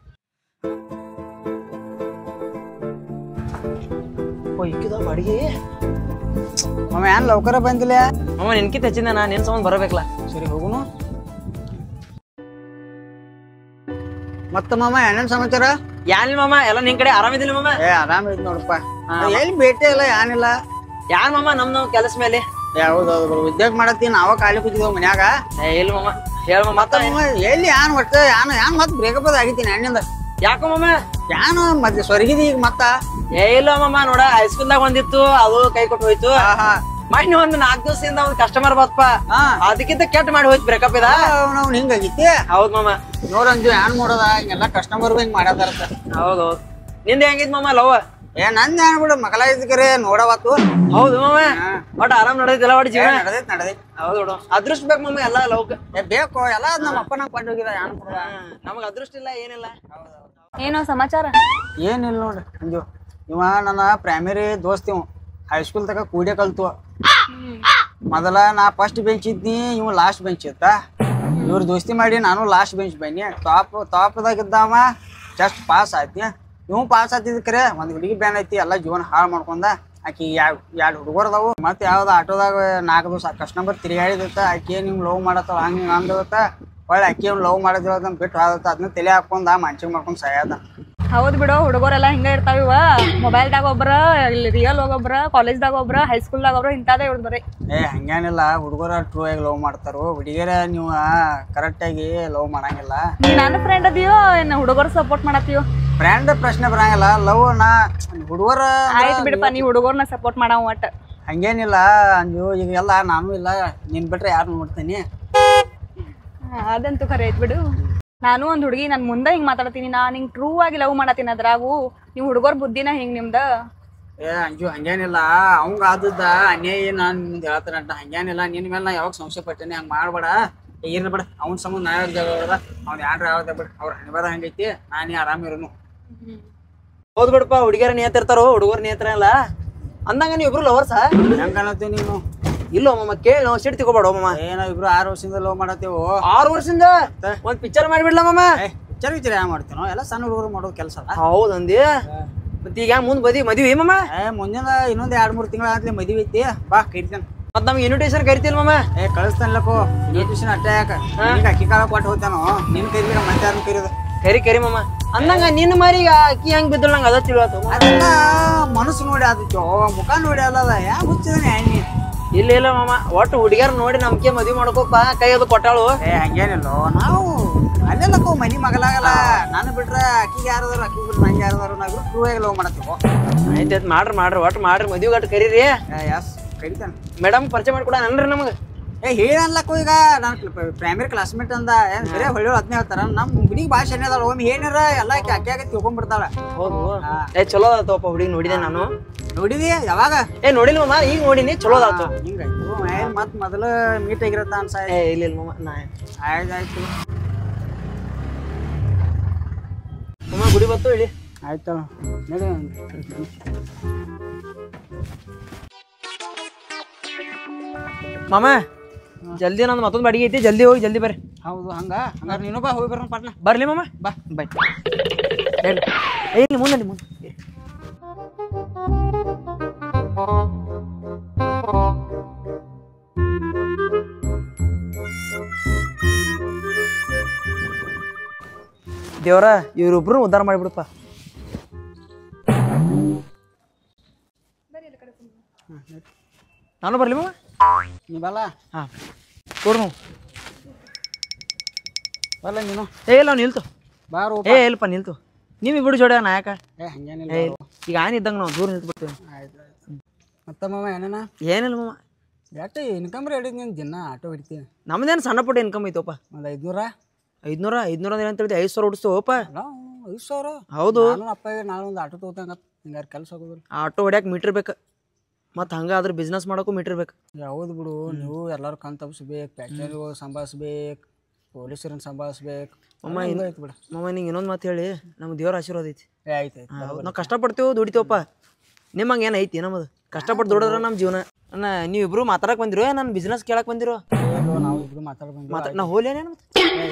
ಬಾಡಿಗೆ ಮಾಮ ಏನ್ ಲೌಕರ ಬಂದಿಲ್ಲ ಮಾಮ ನಿನ್ಕಿತ ಹಚ್ಚಿದ ನಾ ನಿನ್ ಸಂಬಂಧ ಬರಬೇಕಲ್ಲ. ಸರಿ ಹೋಗುನು. ಮತ್ತ ಮಾಮ ಏನೇನ್ ಸಮಾಚಾರ? ಯಾನಿಲ್ಲ ಮಾಮ ಎಲ್ಲ ನಿನ್ ಕಡೆ ಆರಾಮಿದಿಲ್ಲ ಮಾಮ? ಆರಾಮ ಐತಿ ನೋಡಪ್ಪ. ಎಲ್ಲಿ ಭೇಟಿ ಇಲ್ಲ ಏನಿಲ್ಲ. ಯಾನ್ ಮಾಮ ನಮ್ ಕೆಲಸ ಮೇಲೆ ಯಾವ್ದೌದು ಉದ್ಯೋಗ ಮಾಡತ್ತಿ ನಾವ ಖಾಲಿ ಕೂತಿದ್ವು ಮನ್ಯಾಗ. ಇಲ್ಲ ಮಾಮ ಹೇಳ ಮತ್ತ ಎಲ್ಲಿ ಯಾನ್ ಒಟ್ಟ ಯಾನ್ ಮತ್ ಬ್ರೇಕಪ್ ಆಗಿದ್ದೀನಿ ಹೆಣ್ಣಿಂದ. ಯಾಕೋ ಮಾಮ? ಯಾನು ಮತ್ತೆ ಸ್ವರ್ಗಿದಿ ಈಗ ಮತ್ತ? ಇಲ್ಲ ಮಾಮ ನೋಡ ಹೈಸ್ಕೂಲ್ದಾಗ ಒಂದಿತ್ತು ಅದು ಕೈ ಕೊಟ್ಟು ಹೋಯ್ತು. ಮಣ್ಣಿ ಒಂದ್ 4 ದಿವಸದಿಂದ ಒಂದ್ ಕಸ್ಟಮರ್ ಬತ್ಪ ಅದಕ್ಕಿಂತ ಕೆಟ್ಟ ಮಾಡಿ ಹೋಯ್ತು ಬ್ರೇಕಪ್ ಇದ. ನಾವ್ ಹಿಂಗಾಗಿತಿ. ಹೌದ್ ಮಾಮ. ನೋಡಂಜು ಏನ್ ಮಾಡೋದ ಹಿಂಗೆಲ್ಲಾ ಕಸ್ಟಮರ್ ಹಿಂಗ್ ಮಾಡ್ಯಾರ. ಹೌದೌದು. ನಿಂದ ಹೆಂಗಿದ್ ಮಾಮ ಲವ್? ನಂದ ಏನ್ ಬಿಡು ಮಗಲ ಇದ್ಕರೆ ನೋಡವತ್ತು. ಹೌದು ಮಾಮ ಒಟ್ ಆರಾಮ್ ನಡೆದೈತಿಲ್ಲ ಒಟ್ಟು ಜೀವನ? ನಡೆದೈತಿ. ಹೌದು ನೋಡು ಅದೃಷ್ಟ ಬೇಕು ಮಾಮ ಎಲ್ಲ ಲವ್ ಬೇಕು ಎಲ್ಲ ನಮ್ಮ ಅಪ್ಪನ ಕೊಂಡು ಹೋಗಿದ ಏನ್ ನಮಗ್ ಅದೃಷ್ಟ ಇಲ್ಲ ಏನಿಲ್ಲ. ಏನೋ ಸಮಾಚಾರ? ಏನಿಲ್ಲ ನೋಡ್ರಿ ಅಂಜು ಇವ ನನ್ನ ಪ್ರೈಮರಿ ದೋಸ್ತ್ ಇವ್ ಹೈಸ್ಕೂಲ್ ತಕ ಕೂಡೆ ಕಲ್ತು. ಮೊದಲ ನಾ ಫಸ್ಟ್ ಬೆಂಚ್ ಇದ್ನಿ ಇವ್ ಲಾಸ್ಟ್ ಬೆಂಚ್ ಇತ್ತ. ಇವ್ರ ದೋಸ್ತಿ ಮಾಡಿ ನಾನು ಲಾಸ್ಟ್ ಬೆಂಚ್ ಬನ್ನಿ ಟಾಪ್ದಾಗ ಇದ್ದಾವ ಜಸ್ಟ್ ಪಾಸ್ ಆಯ್ತಿ. ಇವ್ ಪಾಸ್ ಆತಿದ್ ಕರೆ ಒಂದ್ ಹುಡುಗಿ ಬ್ಯಾನ್ ಐತಿ ಎಲ್ಲ ಜೀವನ ಹಾಳು ಮಾಡ್ಕೊಂಡ. ಆಕಿ ಎರಡು ಹುಡುಗರ್ದಾವು ಮತ್ತೆ ಯಾವ್ದು ಆಟೋದಾಗ 4 ದಿವಸ ಕಸ್ಟಮರ್ ತಿರುಗಾಡಿದತ್ತ. ಆಕಿ ನಿಮ್ ಲವ್ ಮಾಡತ್ತವ ಹಂಗ ಅಂದವತ್ತ ಒಳ್ಳೆ ಅಕ್ಕಿ ಅವ್ನು ಲವ್ ಮಾಡಿದ್ರ ಬಿಟ್ಟು ಆದತ್ತ. ಅದನ್ನ ತಲೆ ಹಾಕೊಂಡ ಮಂಚಿಗೆ ಮಾಡ್ಕೊಂಡ್ ಸಾಯದ. ಹೌದ್ ಬಿಡು ಹುಡುಗರೆಲ್ಲ ಹಿಂಗ ಇರ್ತಾವ. ಇವ ಮೊಬೈಲ್ದಾಗ ಒಬ್ರ ಇಲ್ಲಿ ರಿಯಲ್ ಒಬ್ಬರ ಕಾಲೇಜ್ದಾಗ ಒಬ್ರ ಹೈಸ್ಕೂಲ್ದಾಗ ಒಬ್ರ ಇಂತಾದೇ ಇವ್ರದ್ ಬರೀ. ಹಂಗೇನಿಲ್ಲ ಹುಡುಗರ ಟ್ರೂ ಆಗಿ ಲವ್ ಮಾಡ್ತಾರ. ಹುಡುಗಿಯರ ನೀವು ಕರೆಕ್ಟ್ ಆಗಿ ಲವ್ ಮಾಡಂಗಿಲ್ಲ. ನನ್ನ ಫ್ರೆಂಡ್ ಅದೀಯೋ ಏನ್ ಹುಡುಗರು ಸಪೋರ್ಟ್ ಮಾಡತ್ತೀಯೋ? ಫ್ರೆಂಡ್ ಪ್ರಶ್ನೆ ಬರಂಗಿಲ್ಲ ಲವ್ ನಾ ಹುಡುಗರ. ಆಯ್ತು ಬಿಡಪ್ಪ ನೀ ಹುಡುಗರ್ನ ಸಪೋರ್ಟ್ ಮಾಡವ ಒಟ್ಟ. ಹಂಗೇನಿಲ್ಲ ಅಂಜು ಈಗ ಎಲ್ಲ ನಾನು ಇಲ್ಲ ನಿನ್ ಬಿಟ್ರೆ ಯಾರು ನೋಡ್ತೀನಿ. ಅದಂತೂ ಖರೆ ಐತ್ ಬಿಡು. ನಾನು ಒಂದ್ ಹುಡುಗಿ ನನ್ ಮುಂದೆ ಹಿಂಗ್ ಮಾತಾಡ್ತೀನಿ ನಾ ನಿಂಗ್ ಟ್ರೂ ಆಗಿ ಲವ್ ಮಾಡತ್ತೀನಿ ಅದ್ರಾಗು ನೀವ್ ಹುಡುಗರ್ ಬುದ್ಧಿನ ಹಿಂಗ್ ನಿಮ್ದ. ಅಂಜು ಹಂಗೇನಿಲ್ಲ ಅವಂಗ ಆದದ್ದ ಅನ್ಯಾಯ ನಾನ್ ನಿಮ್ದು ಹೇಳ್ತಾರಂಟ. ಹಂಗೇನಿಲ್ಲ ನಿನ್ ಮೇಲೆ ನಾ ಯಾವಾಗ ಸಂಶಯ ಪಟ್ಟೇನಿ ಹಂಗ ಮಾಡ್ಬೇಡ. ಏನ್ ಬೇಡ ಅವ್ನ ಸಂಬಂಧ ನಾ ಜಾಗ ಅವ್ನ ಯಾರು ಯಾವ್ದ ಬಿಡ ಅವ್ರ ಹಣಿವಾದ ಹಂಗೈತಿ ನಾನೇ ಆರಾಮಿರೋನು. ಹೌದ್ ಬಿಡಪ್ಪ ಹುಡುಗಿಯರ ನಿಯತಿರ್ತಾರೋ ಹುಡುಗರ ನಿಯತ್ರ ಇಲ್ಲ ಅಂದಂಗ ನೀವ್ ಇಬ್ರು ಲವರ್ಸ? ಹೆಂಗ ಅನ್ನತ್ತೀವಿ ನೀನು? ಇಲ್ಲೋ ಮಮ್ಮ ಕೇಳಿ ನಾವು ಸಿಟ್ ತಿಕೋಬೇಡ ಮಮ್ಮ. ನಾವ್ ಇಬ್ರು 6 ವರ್ಷದಿಂದ ಲವ್ ಮಾಡತ್ತೇವು. 6 ವರ್ಷದಿಂದ ಒಂದ್ ಪಿಕ್ಚರ್ ಮಾಡಿಬಿಡ್ಲ ಮಮ್ಮ? ಪಿಕ್ಚರ್ ಯಾವ ಮಾಡ್ತೀನೋ ಎಲ್ಲ ಸಣ್ಣ ಹುಡುಗರು ಮಾಡೋದು ಕೆಲಸ. ಹೌದಂದಿ ಮತ್ತ ಈಗ ಮುಂದ್ ಮದ್ವಿ ಮಮ್ಮ? ಮುಂದಿನ ಇನ್ನೊಂದ್ 2-3 ತಿಂಗಳ ಆದ್ಲೆ ಮದ್ವಿ ಐತಿ ಬಾ ಕರಿತೇನೆ. ಮತ್ ನಮ್ಗೆ ಇನ್ವಿಟೇಷನ್ ಕರಿತಿಲ್ ಮಮ್ಮ? ಕಳಿಸ್ತಾನಲ್ಲಕೋ ಇನ್ವಿಟೇಷನ್ ಅಟ್ಟ ಯಾಕ ಅಕ್ಕಿ ಕಾಳ ಕೊಟ್ಟು ಹೋಗ್ತಾನೋ ನಿನ್ ಕರಿದ್ರೆ ಮತ್ತೆ ಯಾರನ್ನ ಕರಿಯೋದು? ಕರಿ ಮಮ್ಮ ಅಂದಂಗ ನಿನ್ನ ಮಾರಿ ಅಕ್ಕಿ ಹೆಂಗ್ ಬಿದ್ದಳು ನಂಗೆ ಅದ ತಿಳಿವತ್ತು. ಅದೆಲ್ಲ ಮನಸ್ಸು ನೋಡಿ ಆದಿತ್ತು ಮುಖ ನೋಡಿ ಅಲ್ಲದ ಯಾಕೆ ಹುಚ್ಚಿದಾನೆ ಹೆಣ್ಣಿ? ಇಲ್ಲ ಮಮ್ಮ ಒಟ್ಟು ಹುಡುಗಿಯರ್ ನೋಡಿ ನಮ್ಗೆ ಮದ್ವಿ ಮಾಡ್ಕೋಪ ಕೈ ಅದು ಕೊಟ್ಟಾಳು. ಹಂಗೇನಿಲ್ಲ ನಾವು ಅಲ್ಲೆಲ್ಲಕ್ಕೋ ಮನಿ ಮಗಲಾಗಲ್ಲ. ನಾನು ಬಿಟ್ರೆ ಅಕ್ಕಿಗೆ ಯಾರದಾರು ಅಕ್ಕಿ ಬಿಟ್ರೆ ನಂಗೆ ಯಾರದಾರು ನಾವು ಟ್ರೂ ಆಗಿ ಲವ್ ಮಾಡತ್ತೀವೋ. ಆಯ್ತು ಮಾಡ್ರಿ ಒಟ್ಟು ಮಾಡ್ರಿ ಮದ್ವಿ ಗಟ್ಟು ಕರೀರಿ. ಯಸ್ ಕರಿತಾನೆ. ಮೇಡಮ್ ಪರಿಚಯ ಮಾಡ್ಕೊಡ ನನ್ರಿ ನಮಗೆ. ಹೇಳನ್ಲಕ್ಕೋ ಈಗ ನಾನು ಪ್ರೈಮರಿ ಕ್ಲಾಸ್ಮೇಟ್ ಅಂದ ಏನ್ ಬರೇ ಹೊಳ್ಳಿ ಅದನ್ನೇ ಹೇಳ್ತಾರ. ನಮ್ ಹುಡುಗಿ ಭಾಷೆ ಏನಿದಾಳ ಒಮ್ಮೆ ಏನಾರ ಎಲ್ಲ ಅಕ್ಕಿಯಾಗ ತಿಳ್ಕೊಂಡ್ಬಿಡ್ತಾಳ. ಹೌದು ಚಲೋ ಆತಪ್ಪ ಹುಡುಗಿ ನೋಡಿದೆ ನಾನು. ನೋಡಿದಿ ಯಾವಾಗ? ನೋಡಿಲ್ಲ ಮಮ್ಮ ಈಗ ನೋಡಿನಿ ಚಲೋ ಆತು. ಹಿಂಗಾಯ್ತು ಮತ್ ಮೊದಲು ಮೀಟ್ ಆಗಿರತ್ತ ಅನ್ಸ. ಇಲ್ಲ ಮಮ್ಮ ಆಯ್ತು ಮಮ್ಮ ಗುಡಿ ಬತ್ತು ಹೇಳಿ. ಆಯ್ತು ನಡಿ. ಮಾಮ ಜಲ್ದಿ ನಂದು ಮತ್ತೊಂದು ಬಾಡಿಗೆ ಐತಿ ಜಲ್ದಿ ಹೋಗಿ ಜಲ್ದಿ ಬರ್ರಿ. ಹೌದು ಹಂಗಾರೆ ನೀನು ಬಾ ಹೋಗಿ ಬರೋಣ ಪಟ್ನ. ಬರ್ಲಿ ಮಾಮ ಬಾ ಬಾಯ್. ಇಲ್ಲಿ ಮುಂದೆ ದೇವ್ರ ಇವ್ರಿಬ್ರು ಉದ್ಧಾರ ಮಾಡಿಬಿಡಪ್ಪ. ನಾನು ಬರ್ಲಿ ಮಾವ? ನೀ ಬಲ್ಲ ಹಾಂ ಕೊಡು ಬಲ್ಲ ನೀನು. ಏ ಇಲ್ಲ ನಿಲ್ತು ಬಾರು ಏ ಇಲ್ಲಪ್ಪ ನಿಲ್ತು. ನೀವಿಬ್ರು ಜೋಡಿ ನಾಯಕ ಹಂಗೇನಿಲ್ಲ. ಈಗ ಆನೆ ಇದ್ದಂಗೆ ನಾವು ದೂರ ನಿಂತು ಬಿಡ್ತೀವಿ. ಆಯ್ತು ಮತ್ತೆ ಮಾಮ ಏನೇನ ಏನಿಲ್ಲ ಮಾಮ. ಎಷ್ಟು ಇನ್ಕಮ್ ರೀ ಹಿಡಿದು ನೀನು ದಿನ ಆಟೋ ಹಿಡಿತೀನಿ. ನಮ್ದೇನು ಸಣ್ಣ ಪುಟ್ಟ ಇನ್ಕಮ್ ಐತಪ್ಪ. ಒಂದು 500 500 ಏನಂತ ಹೇಳಿದೆ 5,000 ಹೊಡಿಸ್ತೇವಪ್ಪ. 5,000 ಹೌದು. ನಾನು ಅಪ್ಪ ನಾನು ಒಂದು ಆಟೋ ತೊಗೋತಂಗ ಹಿಂಗಾರು ಕೆಲಸ ಆಗೋದಿಲ್ಲ. ಆಟೋ ಹೊಡ್ಯಾಕೆ ಮೀಟ್ರ್ ಬೇಕು ಮತ್ತು ಹಂಗೆ ಅದ್ರ ಬಿಸ್ನೆಸ್ ಮಾಡೋಕ್ಕೂ ಮೀಟ್ರ್ ಬೇಕು. ಯಾವುದು ಬಿಡು ನೀವು ಎಲ್ಲರೂ ಕಣ್ ತಪ್ಪಿಸ್ಬೇಕು, ಪ್ಯಾಚರ್ಗಳು ಸಂಭಾಳಿಸ್ಬೇಕು, ಪೊಲೀಸರನ್ನ ಸಂಭಾಳಿಸ್ಬೇಕು. ಮಮ್ಮ ಆಯ್ತು ಬಿಡ ಮಮ್ಮ ನಿಂಗೆ ಇನ್ನೊಂದು ಮಾತು ಹೇಳಿ, ನಮ್ಗೆ ದೇವ್ರ ಆಶೀರ್ವಾದ ಐತಿ. ಆಯ್ತು ನಾವು ಕಷ್ಟಪಡ್ತೇವೆ ದುಡಿತೇವಪ್ಪ. ನಿಮ್ಮಂಗೆ ಏನು ಐತಿ ನಮ್ಮದು ಕಷ್ಟಪಟ್ಟು ದುಡಿದ್ರೆ ನಮ್ಮ ಜೀವನ. ನೀವಿಬ್ರು ಮಾತಾಡಕ್ಕೆ ಬಂದಿರೋ ನಾನು ಬಿಸ್ನೆಸ್ ಕೇಳಕ್ಕೆ ಬಂದಿರೋ? ನಾವು ಇಬ್ರು ಮಾತಾಡ್ಬಂದು ನಾ ಹೋಲೇನೇನು ಮತ್ತೆ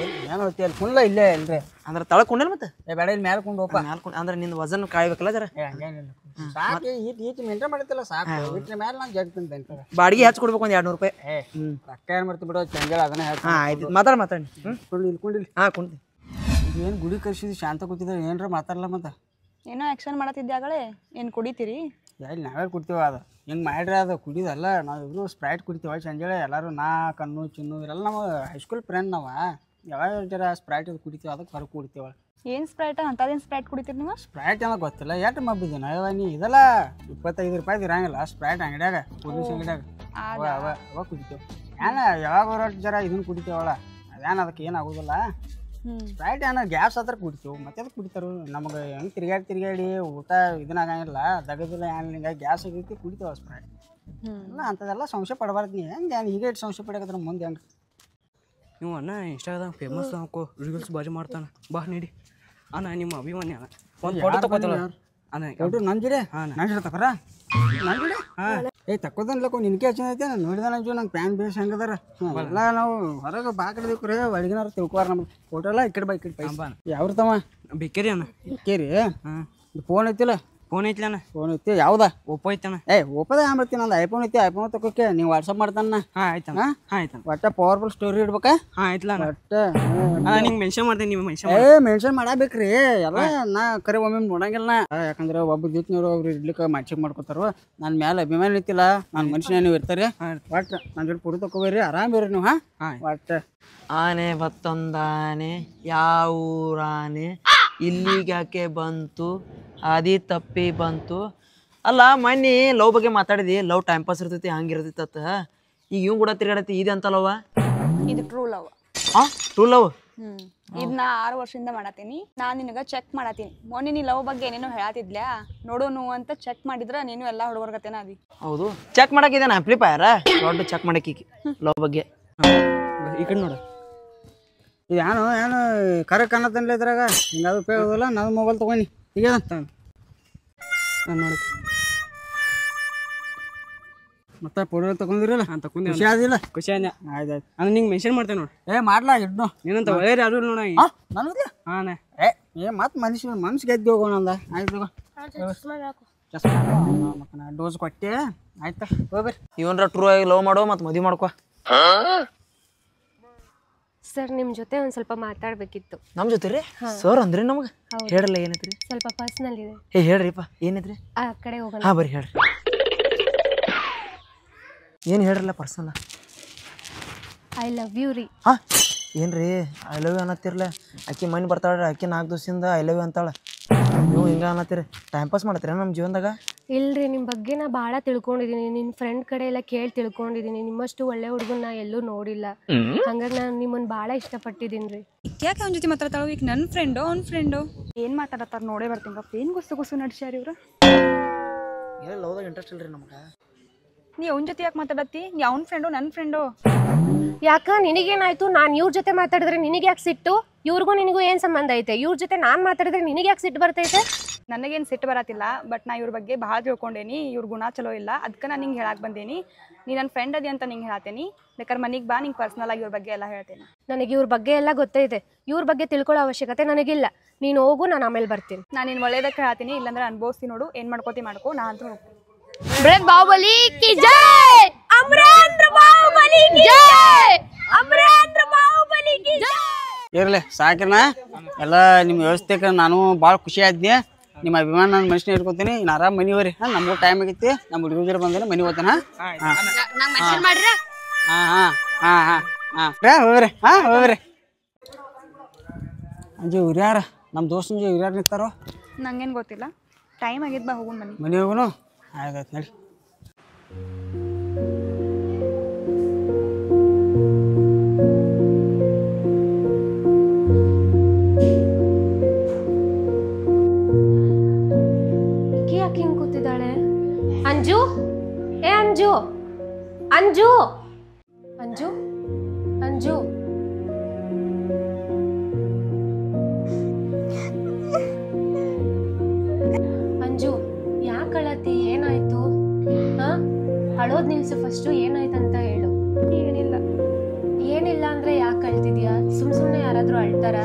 ಏನು ಹೋಗ್ತಿ ಅಲ್ಲಿ ಕುಲ್ಲ ಇಲ್ಲೇ ಇಲ್ರಿ ಅಂದ್ರೆ ತಳಕ್ ಕೊಂಡೇನು ಮತ್ತೆ ಬೇಡ ಇಲ್ಲಿ ಮೇಲೆ ಕೊಂಡು ಹೋಪ ಮ್ಯಾಲ್ಕೊಂಡು ಅಂದ್ರೆ ನಿನ್ನ ವಜನ್ ಕಾಯ್ಬೇಕಲ್ಲ ಜರ. ಹಂಗೇನಿಲ್ಲ ಸಾಕು ಈಟ್ ಮೇಂಟೈನ್ ಮಾಡಿತ್ತಲ್ಲ ಸಾಕು. ಇಟ್ರ ಮೇಲೆ ನಾನು ಜಗ್ತೀನಿ ಅಂತ ಬಾಡಿಗೆ ಹೆಚ್ಚು ಕೊಡ್ಬೇಕು ಒಂದು 200 ರೂಪಾಯಿ. ರೊಕ್ಕ ಏನು ಮಾಡ್ತೀವಿ ಬಿಡೋ ಚಂಜಳ ಅದನ್ನೇ ಹೇಳ್ತೀನಿ. ಹಾಂ ಆಯ್ತು ಮಾತಾಡಿ ಕೊಂಡು ಇಲ್ಕೊಂಡಿಲ್ಲ. ಹಾಂ ಕೊಂಡಿ ಏನು ಗುಡಿ ಕರ್ಸಿದ್ದು ಶಾಂತ ಕೂತಿದ್ರೆ ಏನರ ಮಾತಾಡಲ್ಲ ಮತ್ತೆ ಏನೋ ಆ್ಯಕ್ಷನ್ ಮಾಡತ್ತಿದ್ದಾಗಳೇ ಏನು ಕುಡಿತೀರಿ? ಇಲ್ಲಿ ನಾವೇ ಕುಡ್ತೀವ ಅದು ಹೆಂಗೆ ಮಾಡ್ರಿ ಅದು ಕುಡಿಯೋದಲ್ಲ. ನಾವು ಇಬ್ಬರು ಸ್ಪ್ರೈಟ್ ಕುಡಿತೀವ ಸಂಜೆ ಎಲ್ಲರೂ ನಾ ಕಣ್ಣು ಚಿನ್ನು ಇವರೆಲ್ಲ ನಾವು ಹೈಸ್ಕೂಲ್ ಫ್ರೆಂಡ್ ನಾವು ಯಾವಾಗ ಜರ ಸ್ಪ್ರೈಟ್ ಅದು ಕುಡಿತೀವಿ ಅದಕ್ಕೆ ಹೊರಗೆ ಕುಡಿತೀವ. ಏನು ಸ್ಪ್ರೈಟ್ ಅಂಥದ್ದೇನು ಸ್ಪ್ರೈಟ್ ಕುಡಿತೀರಿ ನೀವು? ಸ್ಪ್ರೈಟ್ ಏನೋ ಗೊತ್ತಿಲ್ಲ ಎಷ್ಟು ಮಬ್ಬಿದ್ದೀನಿ ಅವ ನೀ ಇದಲ್ಲ 25 ರೂಪಾಯಿ ಇರಂಗಿಲ್ಲ ಸ್ಪ್ರೈಟ್ ಅಂಗಡಿಯಾಗ ಪೊಲೀಸ್ ಅಂಗಡಿಯಾಗ ಅವ ಕುಡಿತೀವಿ. ಏನ ಯಾವಾಗ ಹೊರಟು ಜರ ಇದನ್ನು ಕುಡಿತೀವಲ್ಲ ಅದೇನು ಅದಕ್ಕೆ ಏನಾಗೋದಿಲ್ಲ. ಸ್ಪ್ರೈಟ್ ಏನೋ ಗ್ಯಾಸ್ ಹತ್ರ ಕುಡಿತೀವಿ ಮತ್ತೆ ಅದಕ್ಕೆ ಕುಡಿತಾರು. ನಮಗೆ ಹೆಂಗೆ ತಿರುಗಾಡಿ ಊಟ ಇದನ್ನಾಗಂಗಿಲ್ಲ ದಗದಿಲ್ಲ ಏನಿಲ್ಲ ಹಿಂಗಾಗಿ ಗ್ಯಾಸ್ ಆಗೈತಿ ಕುಡಿತೀವ ಸ್ಪ್ರೈಟ್. ಇಲ್ಲ ಅಂಥದ್ದೆಲ್ಲ ಸಂಶಯ ಪಡಬಾರ್ದು. ನೀ ಹೆಂಗೆ ಈಗ ಇಟ್ಟು ಸಂಶಯ ಪಡಕತ್ರ ಮುಂದೆ ಹೆಂಗೆ ನೀವು ಅಣ್ಣ ಇನ್ಸ್ಟಾಗ್ರಾಮ್ ಫೇಮಸ್ ಹಾಕೋ ರೀಲ್ಸ್ ಬಾಜು ಮಾಡ್ತಾನೆ ಬಾ ನೀಡಿ ಅಣ್ಣ ನಿಮ್ಮ ಅಭಿಮಾನಿ ಅಣ್ಣ ಒಂದು ಫೋಟೋ ತಗೋತಲ್ಲ ಅಣ್ಣ ಫೋಟೋ ನನ್ನ ಜೋಡಿ ನನ್ನ ಜೋಡಿ ತಗೋರ ನನ್ನ ಜೋಡಿ ಹಾಂ ಏ ತಕ್ಕೋದನ್ಲಕ್ಕ ನಿನ್ಕೆ ಹಚ್ಚ ಐತೆ ನಾನು ನೋಡಿದ ನನ್ನ ನಂಗೆ ಪ್ಯಾನ್ ಬೇಸ್ ಹೆಂಗದಾರ ಎಲ್ಲ ನಾವು ಹೊರಗೆ ಬಾಕಡ್ಬೇಕ್ರಿ ಒಳಗಿನಾರ ತಿಳ್ಕೊವಾರ ನಮ್ಗೆ ಫೋಟೋ ಎಲ್ಲ ಈ ಕಡೆ ಬಾ ಈ ಕಡೆ ಯಾವ ತಮ್ಮ ಬೇಕೇರಿ ಅಣ್ಣ ಬೇಕೇರಿ ಹಾಂ ಫೋನ್ ಐತಿಲ್ಲ ಫೋನ್ ಐತಿ ಅಣ್ಣ ಫೋನ್ ಐತಿ ಯಾವ್ದಾ ಓಪೋ ಐತಣ್ಣ ಓಪೋದ ಏನು ಬರ್ತೀನಿ ನಂದು ಐಫೋನ್ ಐತಿ ಐಫೋನ್ ತಗೋಕೆ ನೀವು ವಾಟ್ಸಪ್ ಮಾಡ್ತಾನ ಹಾಂ ಆಯ್ತಣ್ಣ ಹಾಂ ಆಯ್ತಣ್ಣ ಒಟ್ಟ ಪವರ್ಫುಲ್ ಸ್ಟೋರಿ ಇಡ್ಬೇಕಾ ಹಾಂ ಆಯ್ತಲ್ಲ ಒಟ್ಟ ಅಣ್ಣ ನಿಂಗೆ ಮೆನ್ಷನ್ ಮಾಡ್ತೀನಿ ನೀವು ಮೆನ್ಷನ್ ಮಾಡಬೇಕ್ರಿ ಎಲ್ಲ ನಾ ಕರೆ ಒಮ್ಮೆ ನೋಡಂಗಿಲ್ಲ ಯಾಕಂದ್ರೆ ಒಬ್ಬ ಜೊತೆನವ್ರು ಅವ್ರು ಇಡ್ಲಿಕ್ಕೆ ಮ್ಯಾಚಿಂಗ್ ಮಾಡ್ಕೊತಾರ ನನ್ನ ಮೇಲೆ ಅಭಿಮಾನ ಐತಿಲ್ಲ ನನ್ನ ಮನುಷ್ಯನ ನೀವು ಇರ್ತಾರೆ ಒಟ್ಟು ನನ್ನ ಜೊತೆ ಫೋಟೋ ತಗೋಬೇರಿ ಆರಾಮ್ ಇರ್ರಿ ನೀವು ಹಾಂ ಒಟ್ಟು ಆನೆ ಬತ್ತೊಂದಾನೆ ಯಾವೂರಾನೆ ಇಲ್ಲಿಗ್ಯಾಕೆ ಬಂತು ಹಾದಿ ತಪ್ಪಿ ಬಂತು. ಅಲ್ಲ ಮೊನ್ನೆ ಲವ್ ಬಗ್ಗೆ ಮಾತಾಡಿದಿ, ಲವ್ ಟೈಮ್ ಪಾಸ್ ಇರ್ತೈತಿ ಹಂಗಿರ್ತೈತ. ಈಗ ಇವ್ ಕೂಡ ತಿರ್ಗಾಡತಿ ಇದೆ ಅಂತಲ್ಲವ ಇದು ಟ್ರೂ ಲವ್. ಹಾಂ ಟ್ರೂ ಲವ್. ಇದನ್ನ 6 ವರ್ಷದಿಂದ ಮಾಡತ್ತೀನಿ. ನಾನು ನಿನಗೆ ಚೆಕ್ ಮಾಡತ್ತೀನಿ. ಮೊನ್ನೆ ನೀ ಲವ್ ಬಗ್ಗೆ ಏನೇನೋ ಹೇಳತ್ತಿದ್ಲ್ಯಾ ನೋಡೋನು ಅಂತ ಚೆಕ್ ಮಾಡಿದ್ರೆ ನೀನು ಎಲ್ಲ ಹುಡುಗರ್ಗತೇನ ಅದಿ. ಹೌದು ಚೆಕ್ ಮಾಡಕ್ಕಿದೇನ ಆಂಪ್ಲಿಫೈಯರ ದೊಡ್ಡ ಚೆಕ್ ಮಾಡಕ್ಕೆ ಲವ್ ಬಗ್ಗೆ ಈ ಕಡೆ ನೋಡು ಇದು ಏನು ಕರೆ ಕಾಣತ್ತಲ್ಲ ಇದ್ರಾಗ ಹಿಂಗಾದ್ರು ಉಪಯೋಗ ಆಗೋದಿಲ್ಲ. ನನ್ನ ಮೊಬೈಲ್ ತೊಗೊಂಡು ಈಗ ನಾನು ನೋಡಿ ಮತ್ತೆ ಫೋಟೋ ತಗೊಂಡಿರಲ್ಲ ಹಾಂ ತಗೊಂಡು ಖುಷಿ ಆದಿಲ್ಲ ಖುಷಿ ಆಯ್ತು ಆಯ್ತು ಅಂದ್ರೆ ನಿಂಗೆ ಮೆನ್ಷನ್ ಮಾಡ್ತೇನೆ ನೋಡಿ ಮಾಡ್ಲಾ ಇಡ್ನು ನೀನಂತ ಒಳ್ಳೆ ಯಾರು ನೋಡ ನನಗೆ ಹಾಂ ಮತ್ತೆ ಮನುಷ್ಯ ಗೆದ್ದು ಹೋಗೋಣ ಅಂದ ಆಯ್ತು ಮತ್ತೆ ಡೋಸ್ ಕೊಟ್ಟೆ ಆಯ್ತಾ ಹೋಗ್ಬರ್ರಿ ಇವನ್ರ ಟ್ರೂ ಆಗಿ ಲವ್ ಮಾಡೋ ಮತ್ತು ಮದುವೆ ಮಾಡ್ಕೊ. ಸರ್ ನಿಮ್ಮ ಜೊತೆ ಒಂದು ಸ್ವಲ್ಪ ಮಾತಾಡಬೇಕಿತ್ತು. ನಮ್ಮ ಜೊತೆ ರೀ ಸರ್ ಅಂದ್ರಿ ನಮ್ಗೆ ಹೇಳ್ರಲ್ಲ ಏನೈತ್ರಿ? ಸ್ವಲ್ಪ ಪರ್ಸ್ನಲ್ ಇದೆ. ಹೇಳ್ರಿಪ್ಪ ಏನೈತ್ರಿ? ಆ ಕಡೆ ಹೋಗೋಣ. ಹಾಂ ಬರ್ರಿ ಹೇಳ್ರಿ ಏನು ಹೇಳ್ರಲ್ಲ ಪರ್ಸನಲ್. ಐ ಲವ್ ಯು ರೀ. ಹಾಂ ಏನ್ರಿ ಐ ಲವ್ ಯು ಅನ್ನತ್ತಿರಲ್ಲ? ಆಕಿ ಮನೆ ಬರ್ತಾಳ್ರಿ ಆಕಿ 4 ದಿವಸದಿಂದ ಐ ಲವ್ ಯು ಅಂತಾಳೆ. ನೀವು ಹಿಂಗೆ ಅನ್ನತ್ತೀರಿ ಟೈಮ್ ಪಾಸ್ ಮಾಡ್ತೀರ ನಮ್ಮ ಜೀವನದಾಗ? ಇಲ್ರಿ ನಿಮ್ಮ ಬಗ್ಗೆ ನಾ ಭಾಳ ತಿಳ್ಕೊಂಡಿದ್ದೀನಿ. ನಿನ್ನ ಫ್ರೆಂಡ್ ಕಡೆ ಎಲ್ಲ ಕೇಳಿ ತಿಳ್ಕೊಂಡಿದ್ದೀನಿ. ನಿಮ್ಮಷ್ಟು ಒಳ್ಳೆ ಹುಡುಗನ ನಾ ಎಲ್ಲೂ ನೋಡಿಲ್ಲ. ಹಂಗಾಗಿ ನಾನು ನಿಮ್ಮನ್ನು ಭಾಳ ಇಷ್ಟಪಟ್ಟಿದ್ದೀನಿ ರೀ. ಯಾಕೆ ಅವ್ನ ಜೊತೆ ಮಾತಾಡ್ತಾಳು? ಈಗ ನನ್ನ ಫ್ರೆಂಡು ಅವ್ನ ಫ್ರೆಂಡು ಏನು ಮಾತಾಡತ್ತಾರ ನೋಡೇ ಬರ್ತೀನಪ್ಪ. ಏನು ಗುಸು ನಡ್ಸ್ಯಾರ ಇವ್ರು? ಏನು ಲವ್ದಾಗ ಇಂಟ್ರೆಸ್ಟ್ ಇಲ್ರಿ ನಮ್ಗೆ. ನೀ ಅವನ ಜೊತೆ ಯಾಕೆ ಮಾತಾಡತ್ತಿ? ನೀ ಅವ್ನ ಫ್ರೆಂಡು ನನ್ನ ಫ್ರೆಂಡು. ಯಾಕ ನಿನಗೇನಾಯ್ತು? ನಾನು ಇವ್ರ ಜೊತೆ ಮಾತಾಡಿದ್ರೆ ನಿನಗೆ ಯಾಕೆ ಸಿಟ್ಟು? ಇವ್ರಿಗೂ ನಿನಗೂ ಏನು ಸಂಬಂಧ ಐತೆ? ಇವ್ರ ಜೊತೆ ನಾನು ಮಾತಾಡಿದ್ರೆ ನಿನಗೆ ಯಾಕೆ ಸಿಟ್ಟು ಬರ್ತೈತೆ? ನನಗೇನು ಸಿಟ್ಟು ಬರತ್ತಿಲ್ಲ, ಬಟ್ ನಾ ಇವ್ರ ಬಗ್ಗೆ ಭಾಳ ತಿಳ್ಕೊಂಡೇನಿ. ಇವ್ರ ಗುಣ ಚಲೋ ಇಲ್ಲ, ಅದಕ್ಕೆ ನಾನು ನಿಂಗೆ ಹೇಳಕ್ಕೆ ಬಂದೇನಿ. ನೀ ನನ್ನ ಫ್ರೆಂಡ್ ಅದಿ ಅಂತ ನಿಂಗೆ ಹೇಳ್ತೇನೆ. ಬೇಕಾದ್ರೆ ಮನೆಗೆ ಬಾ, ನಿಂಗೆ ಪರ್ಸ್ನಲ್ ಆಗಿ ಇವ್ರ ಬಗ್ಗೆ ಎಲ್ಲ ಹೇಳ್ತೇನೆ. ನನಗೆ ಇವ್ರ ಬಗ್ಗೆ ಎಲ್ಲ ಗೊತ್ತೈತೆ. ಇವ್ರ ಬಗ್ಗೆ ತಿಳ್ಕೊಳ್ಳೋ ಅವಶ್ಯಕತೆ ನನಗಿಲ್ಲ. ನೀನು ಹೋಗು, ನಾನು ಆಮೇಲೆ ಬರ್ತೀನಿ. ನಾನು ನಿನ್ನ ಒಳ್ಳೇದಕ್ಕೆ ಹೇಳ್ತೀನಿ, ಇಲ್ಲಾಂದ್ರೆ ಅನ್ಭವಿಸ್ತೀನಿ ನೋಡು. ಏನು ಮಾಡ್ಕೋತಿ ಮಾಡ್ಕೋ, ನಾ ಅಂತೂ ಹೋಗ್ತೀನಿ. ಬಾಹುಬಲಿ ಕಿ ಜೈ! ಅಮರೇಂದ್ರ ಬಾಹುಬಲಿ ಕಿ ಜೈ! ಅಮರೇಂದ್ರ ಬಾಹುಬಲಿ ಕಿ ಜೈ! ಇರ್ಲಿ ಸಾಕಿನ ಎಲ್ಲ ನಿಮ್ಮ ವ್ಯವಸ್ಥೆಗೆ ನಾನು ಭಾಳ ಖುಷಿ ಆದ್ನಿ. ನಿಮ್ಮ ಅಭಿಮಾನ ನಾನು ಮನುಷ್ಯನ ಇಟ್ಕೊತೀನಿ. ಇನ್ನು ಆರಾಮ್ ಮನಿ ಹೋಗ್ರಿ. ನಮಗೂ ಟೈಮ್ ಆಗೈತಿ. ನಮ್ಮ ಹುಡುಗರು ಬಂದ್ರೆ ಮನಿ ಹೋಗ್ತಾನ. ಹೋಗ್ರಿ ಅಂಜು ಹಿರಿಯಾರ ನಮ್ಮ ದೋಸ್ತನ ಹಿರಿಯಾರು ನಿಂತಾರೋ. ನಂಗೇನು ಗೊತ್ತಿಲ್ಲ. ಟೈಮ್ ಆಗಿದ್ದು ಬಾ ಹೋಗೋಣ ಮನಿ ಹೋಗುನು. ಆಯ್ತು ನಡಿ. ಯಾಕೆ ಹಿಂಗೆ ಕೂತಿದ್ದಾಳೆ? ಅಂಜು, ಏ ಅಂಜು, ಅಂಜು, ಅಂಜು, ಅಂಜು. ಅಂಜು ಯಾಕೆ ಅಳತಿ? ಏನಾಯ್ತು? ಅಳೋದ್ ನಿಲ್ಸು ಫಸ್ಟು. ಏನಾಯ್ತಂತ ಹೇಳು. ಏನಿಲ್ಲ. ಏನಿಲ್ಲ ಅಂದ್ರೆ ಯಾಕೆ ಅಳ್ತಿದ್ಯಾ? ಸುಮ್ಮನೆ ಯಾರಾದ್ರೂ ಅಳ್ತಾರ?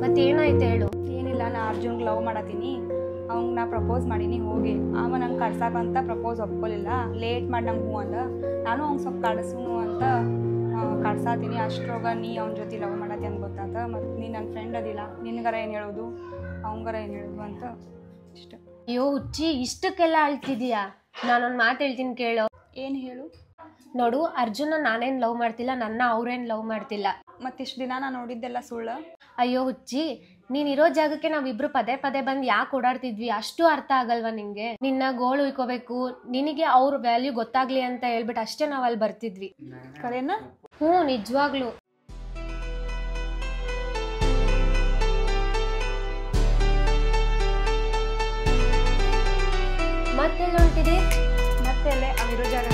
ಮತ್ತೇನಾಯ್ತು ಹೇಳು. ಏನಿಲ್ಲ, ನಾ ಅರ್ಜುನ್ಗೆ ಲವ್ ಮಾಡತ್ತೀನಿ. ಅವ್ನಿಗೆ ನಾ ಪ್ರಪೋಸ್ ಮಾಡೀನಿ ಹೋಗಿ. ಅವ ನಂಗೆ ಕರ್ಸಾಕಂತ ಪ್ರಪೋಸ್ ಒಪ್ಕೊಲಿಲ್ಲ. ಲೇಟ್ ಮಾಡಿ ನಂಗೆ ಹ್ಞೂ ಅಂದ. ನಾನು ಅವ್ನು ಸ್ವಲ್ಪ ಕಡ್ಸು ಅಂತ ಕಡ್ಸಾತೀನಿ. ಅಷ್ಟ್ರೋಗ ನೀ ಅವ್ನ ಜೊತೆ ಲವ್ ಮಾಡತ್ತಿ ಅಂತ ಗೊತ್ತಾತ. ಮತ್ತು ನೀ ನನ್ನ ಫ್ರೆಂಡ್ ಅದಿಲ್ಲ, ನಿನ್ಗಾರ ಏನು ಹೇಳೋದು ಅವಂಗಾರ ಏನು ಹೇಳೋದು ಅಂತ ಇಷ್ಟ. ಅಯ್ಯೋ ಹುಚ್ಚಿ, ಇಷ್ಟಕ್ಕೆಲ್ಲ ಅಳ್ತಿದ್ಯಾ? ನಾನೊಂದು ಮಾತು ಹೇಳ್ತೀನಿ ಕೇಳೋ. ಏನು ಹೇಳು? ನೋಡು, ಅರ್ಜುನ ನಾನೇನು ಲವ್ ಮಾಡ್ತಿಲ್ಲ, ನನ್ನ ಅವ್ರೇನು ಲವ್ ಮಾಡ್ತಿಲ್ಲ. ಮತ್ತಿಷ್ಟು ದಿನ ನಾನು ನೋಡಿದ್ದೆಲ್ಲ ಸುಳ್ಳು. ಅಯ್ಯೋ ಹುಚ್ಚಿ, ನೀನಿರೋ ಜಾಗಕ್ಕೆ ನಾವಿಬ್ರು ಪದೇ ಪದೇ ಬಂದು ಯಾಕೆ ಓಡಾಡ್ತಿದ್ವಿ? ಅಷ್ಟು ಅರ್ಥ ಆಗಲ್ವಾ ನಿಂಗೆ? ನಿನ್ನ ಗೋಳು ಉಯ್ಕೋಬೇಕು, ನಿನಗೆ ಅವ್ರ ವ್ಯಾಲ್ಯೂ ಗೊತ್ತಾಗ್ಲಿ ಅಂತ ಹೇಳ್ಬಿಟ್ಟು ಅಷ್ಟೇ ನಾವು ಅಲ್ಲಿ ಬರ್ತಿದ್ವಿ. ಕರೆನಾ? ಹ್ಞೂ, ನಿಜವಾಗ್ಲು. ಮತ್ತೆಲ್ಲ ಹೊಂಟಿದೆ? ಮತ್ತೆಲ್ಲೇ ಅವಿರೋ ಜಾಗ.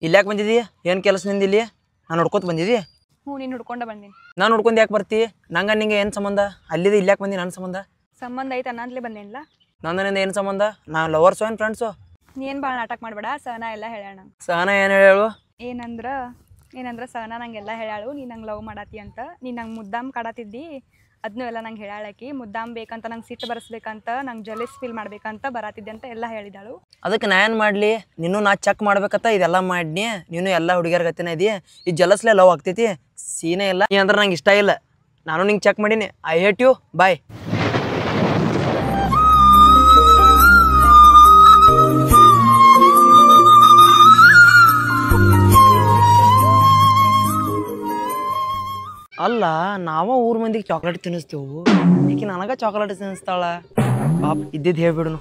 ಇಲ್ಯಾಕೆ ಬಂದಿದ್ದೀ? ಏನು ಕೆಲಸ ನಿಂದ ಇಲ್ಲಿ? ನಾನು ನೋಡ್ಕೊತ ಬಂದಿದ್ದೀ? ಹ್ಞೂ, ನೀನು ಹುಡ್ಕೊಂಡ ಬಂದೀನಿ. ನಾನು ನೋಡ್ಕೊಂಡು ಯಾಕೆ ಬರ್ತಿ? ನಂಗೆ ನಿಂಗೆ ಏನು ಸಂಬಂಧ? ಅಲ್ಲಿದೆ ಇಲ್ಯಾಕೆ ಬಂದಿ? ನನ್ನ ಸಂಬಂಧ ಸಂಬಂಧ ಐತೆ ಅನ್ನಂತಲೇ ಬಂದೇನಿಲ್ಲ. ನನ್ನಿಂದ ಏನು ಸಂಬಂಧ? ನಾನು ಲವರ್ಸು ಏನು ಫ್ರೆಂಡ್ಸು? ನೀನು ಭಾಳ ನಾಟಕ ಮಾಡಬೇಡ. ಸಹನಾ ಎಲ್ಲ ಹೇಳ್ಯಾಳ. ಸಹನಾ ಏನು ಹೇಳು? ಏನಂದ್ರೆ ಸಹನಾ ನಂಗೆಲ್ಲ ಹೇಳ್ಯಾಳು, ನೀ ನಂಗೆ ಲವ್ ಮಾಡತ್ತಿ ಅಂತ. ನೀ ನಂಗೆ ಮುದ್ದಾಮ್ ಕಾಡತ್ತಿದ್ದಿ, ಅದನ್ನೂ ಎಲ್ಲ ನಂಗೆ ಹೇಳಾಳಕಿ. ಮುದ್ದಾಮ್ ಬೇಕಂತ ನಂಗೆ ಸಿಟ್ಟು ಬರೆಸ್ಬೇಕಂತ, ನಂಗೆ ಜಲಸ್ ಫೀಲ್ ಮಾಡ್ಬೇಕಂತ ಬರತ್ತಿದ್ದೆ ಅಂತ ಎಲ್ಲ ಹೇಳಿದಾಳು. ಅದಕ್ಕೆ ನಾ ಏನು ಮಾಡಲಿ? ನೀನು ನಾ ಚೆಕ್ ಮಾಡ್ಬೇಕತ್ತ ಇದೆಲ್ಲ ಮಾಡಿ. ನೀನು ಎಲ್ಲ ಹುಡುಗಿಯರ ಗತಿನ ಇದೀ. ಈ ಜಲಸ್ಲೆ ಲವ್ ಆಗ್ತೈತಿ? ಸೀನೇ ಇಲ್ಲ. ನೀ ಅಂದ್ರೆ ನಂಗೆ ಇಷ್ಟ ಇಲ್ಲ. ನಾನು ನಿಂಗೆ ಚೆಕ್ ಮಾಡೀನಿ. I hate you. ಬಾಯ್. ಅಲ್ಲ, ನಾವ ಊರ್ ಮಂದಿಗೆ ಚಾಕ್ಲೇಟ್ ತಿನ್ನಿಸ್ತೇವು, ಈಕೆ ನನಗ ಚಾಕ್ಲೇಟ್ ತಿನ್ನಿಸ್ತಾಳ. ಪಾಪ ಇದ್ದಿದ್ದು ಹೇಳ್ಬಿಡುನು.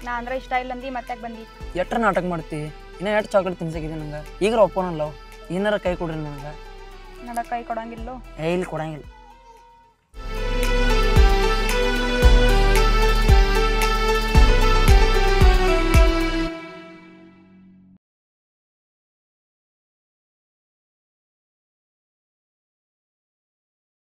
ನಾ ಅಂದ್ರೆ ಇಷ್ಟ ಇಲ್ಲ ಅಂದಿ, ಮತ್ತೆ ಬಂದಿ? ಎಟ್ರ ನಾಟಕ ಮಾಡ್ತಿ? ಇನ್ನ ಎಷ್ಟು ಚಾಕ್ಲೇಟ್ ತಿನ್ಸಕಿದೆ ನಂಗೆ? ಈಗ ಒಪ್ಪೋನಲ್ಲ. ಏನಾರ ಕೈ ಕೊಡ್ರಿ ನನಗೆ. ನಡ ಕೈ ಕೊಡಂಗಿಲ್ಲೋ? ಇಲ್ಲಿ ಕೊಡಂಗಿಲ್ಲ.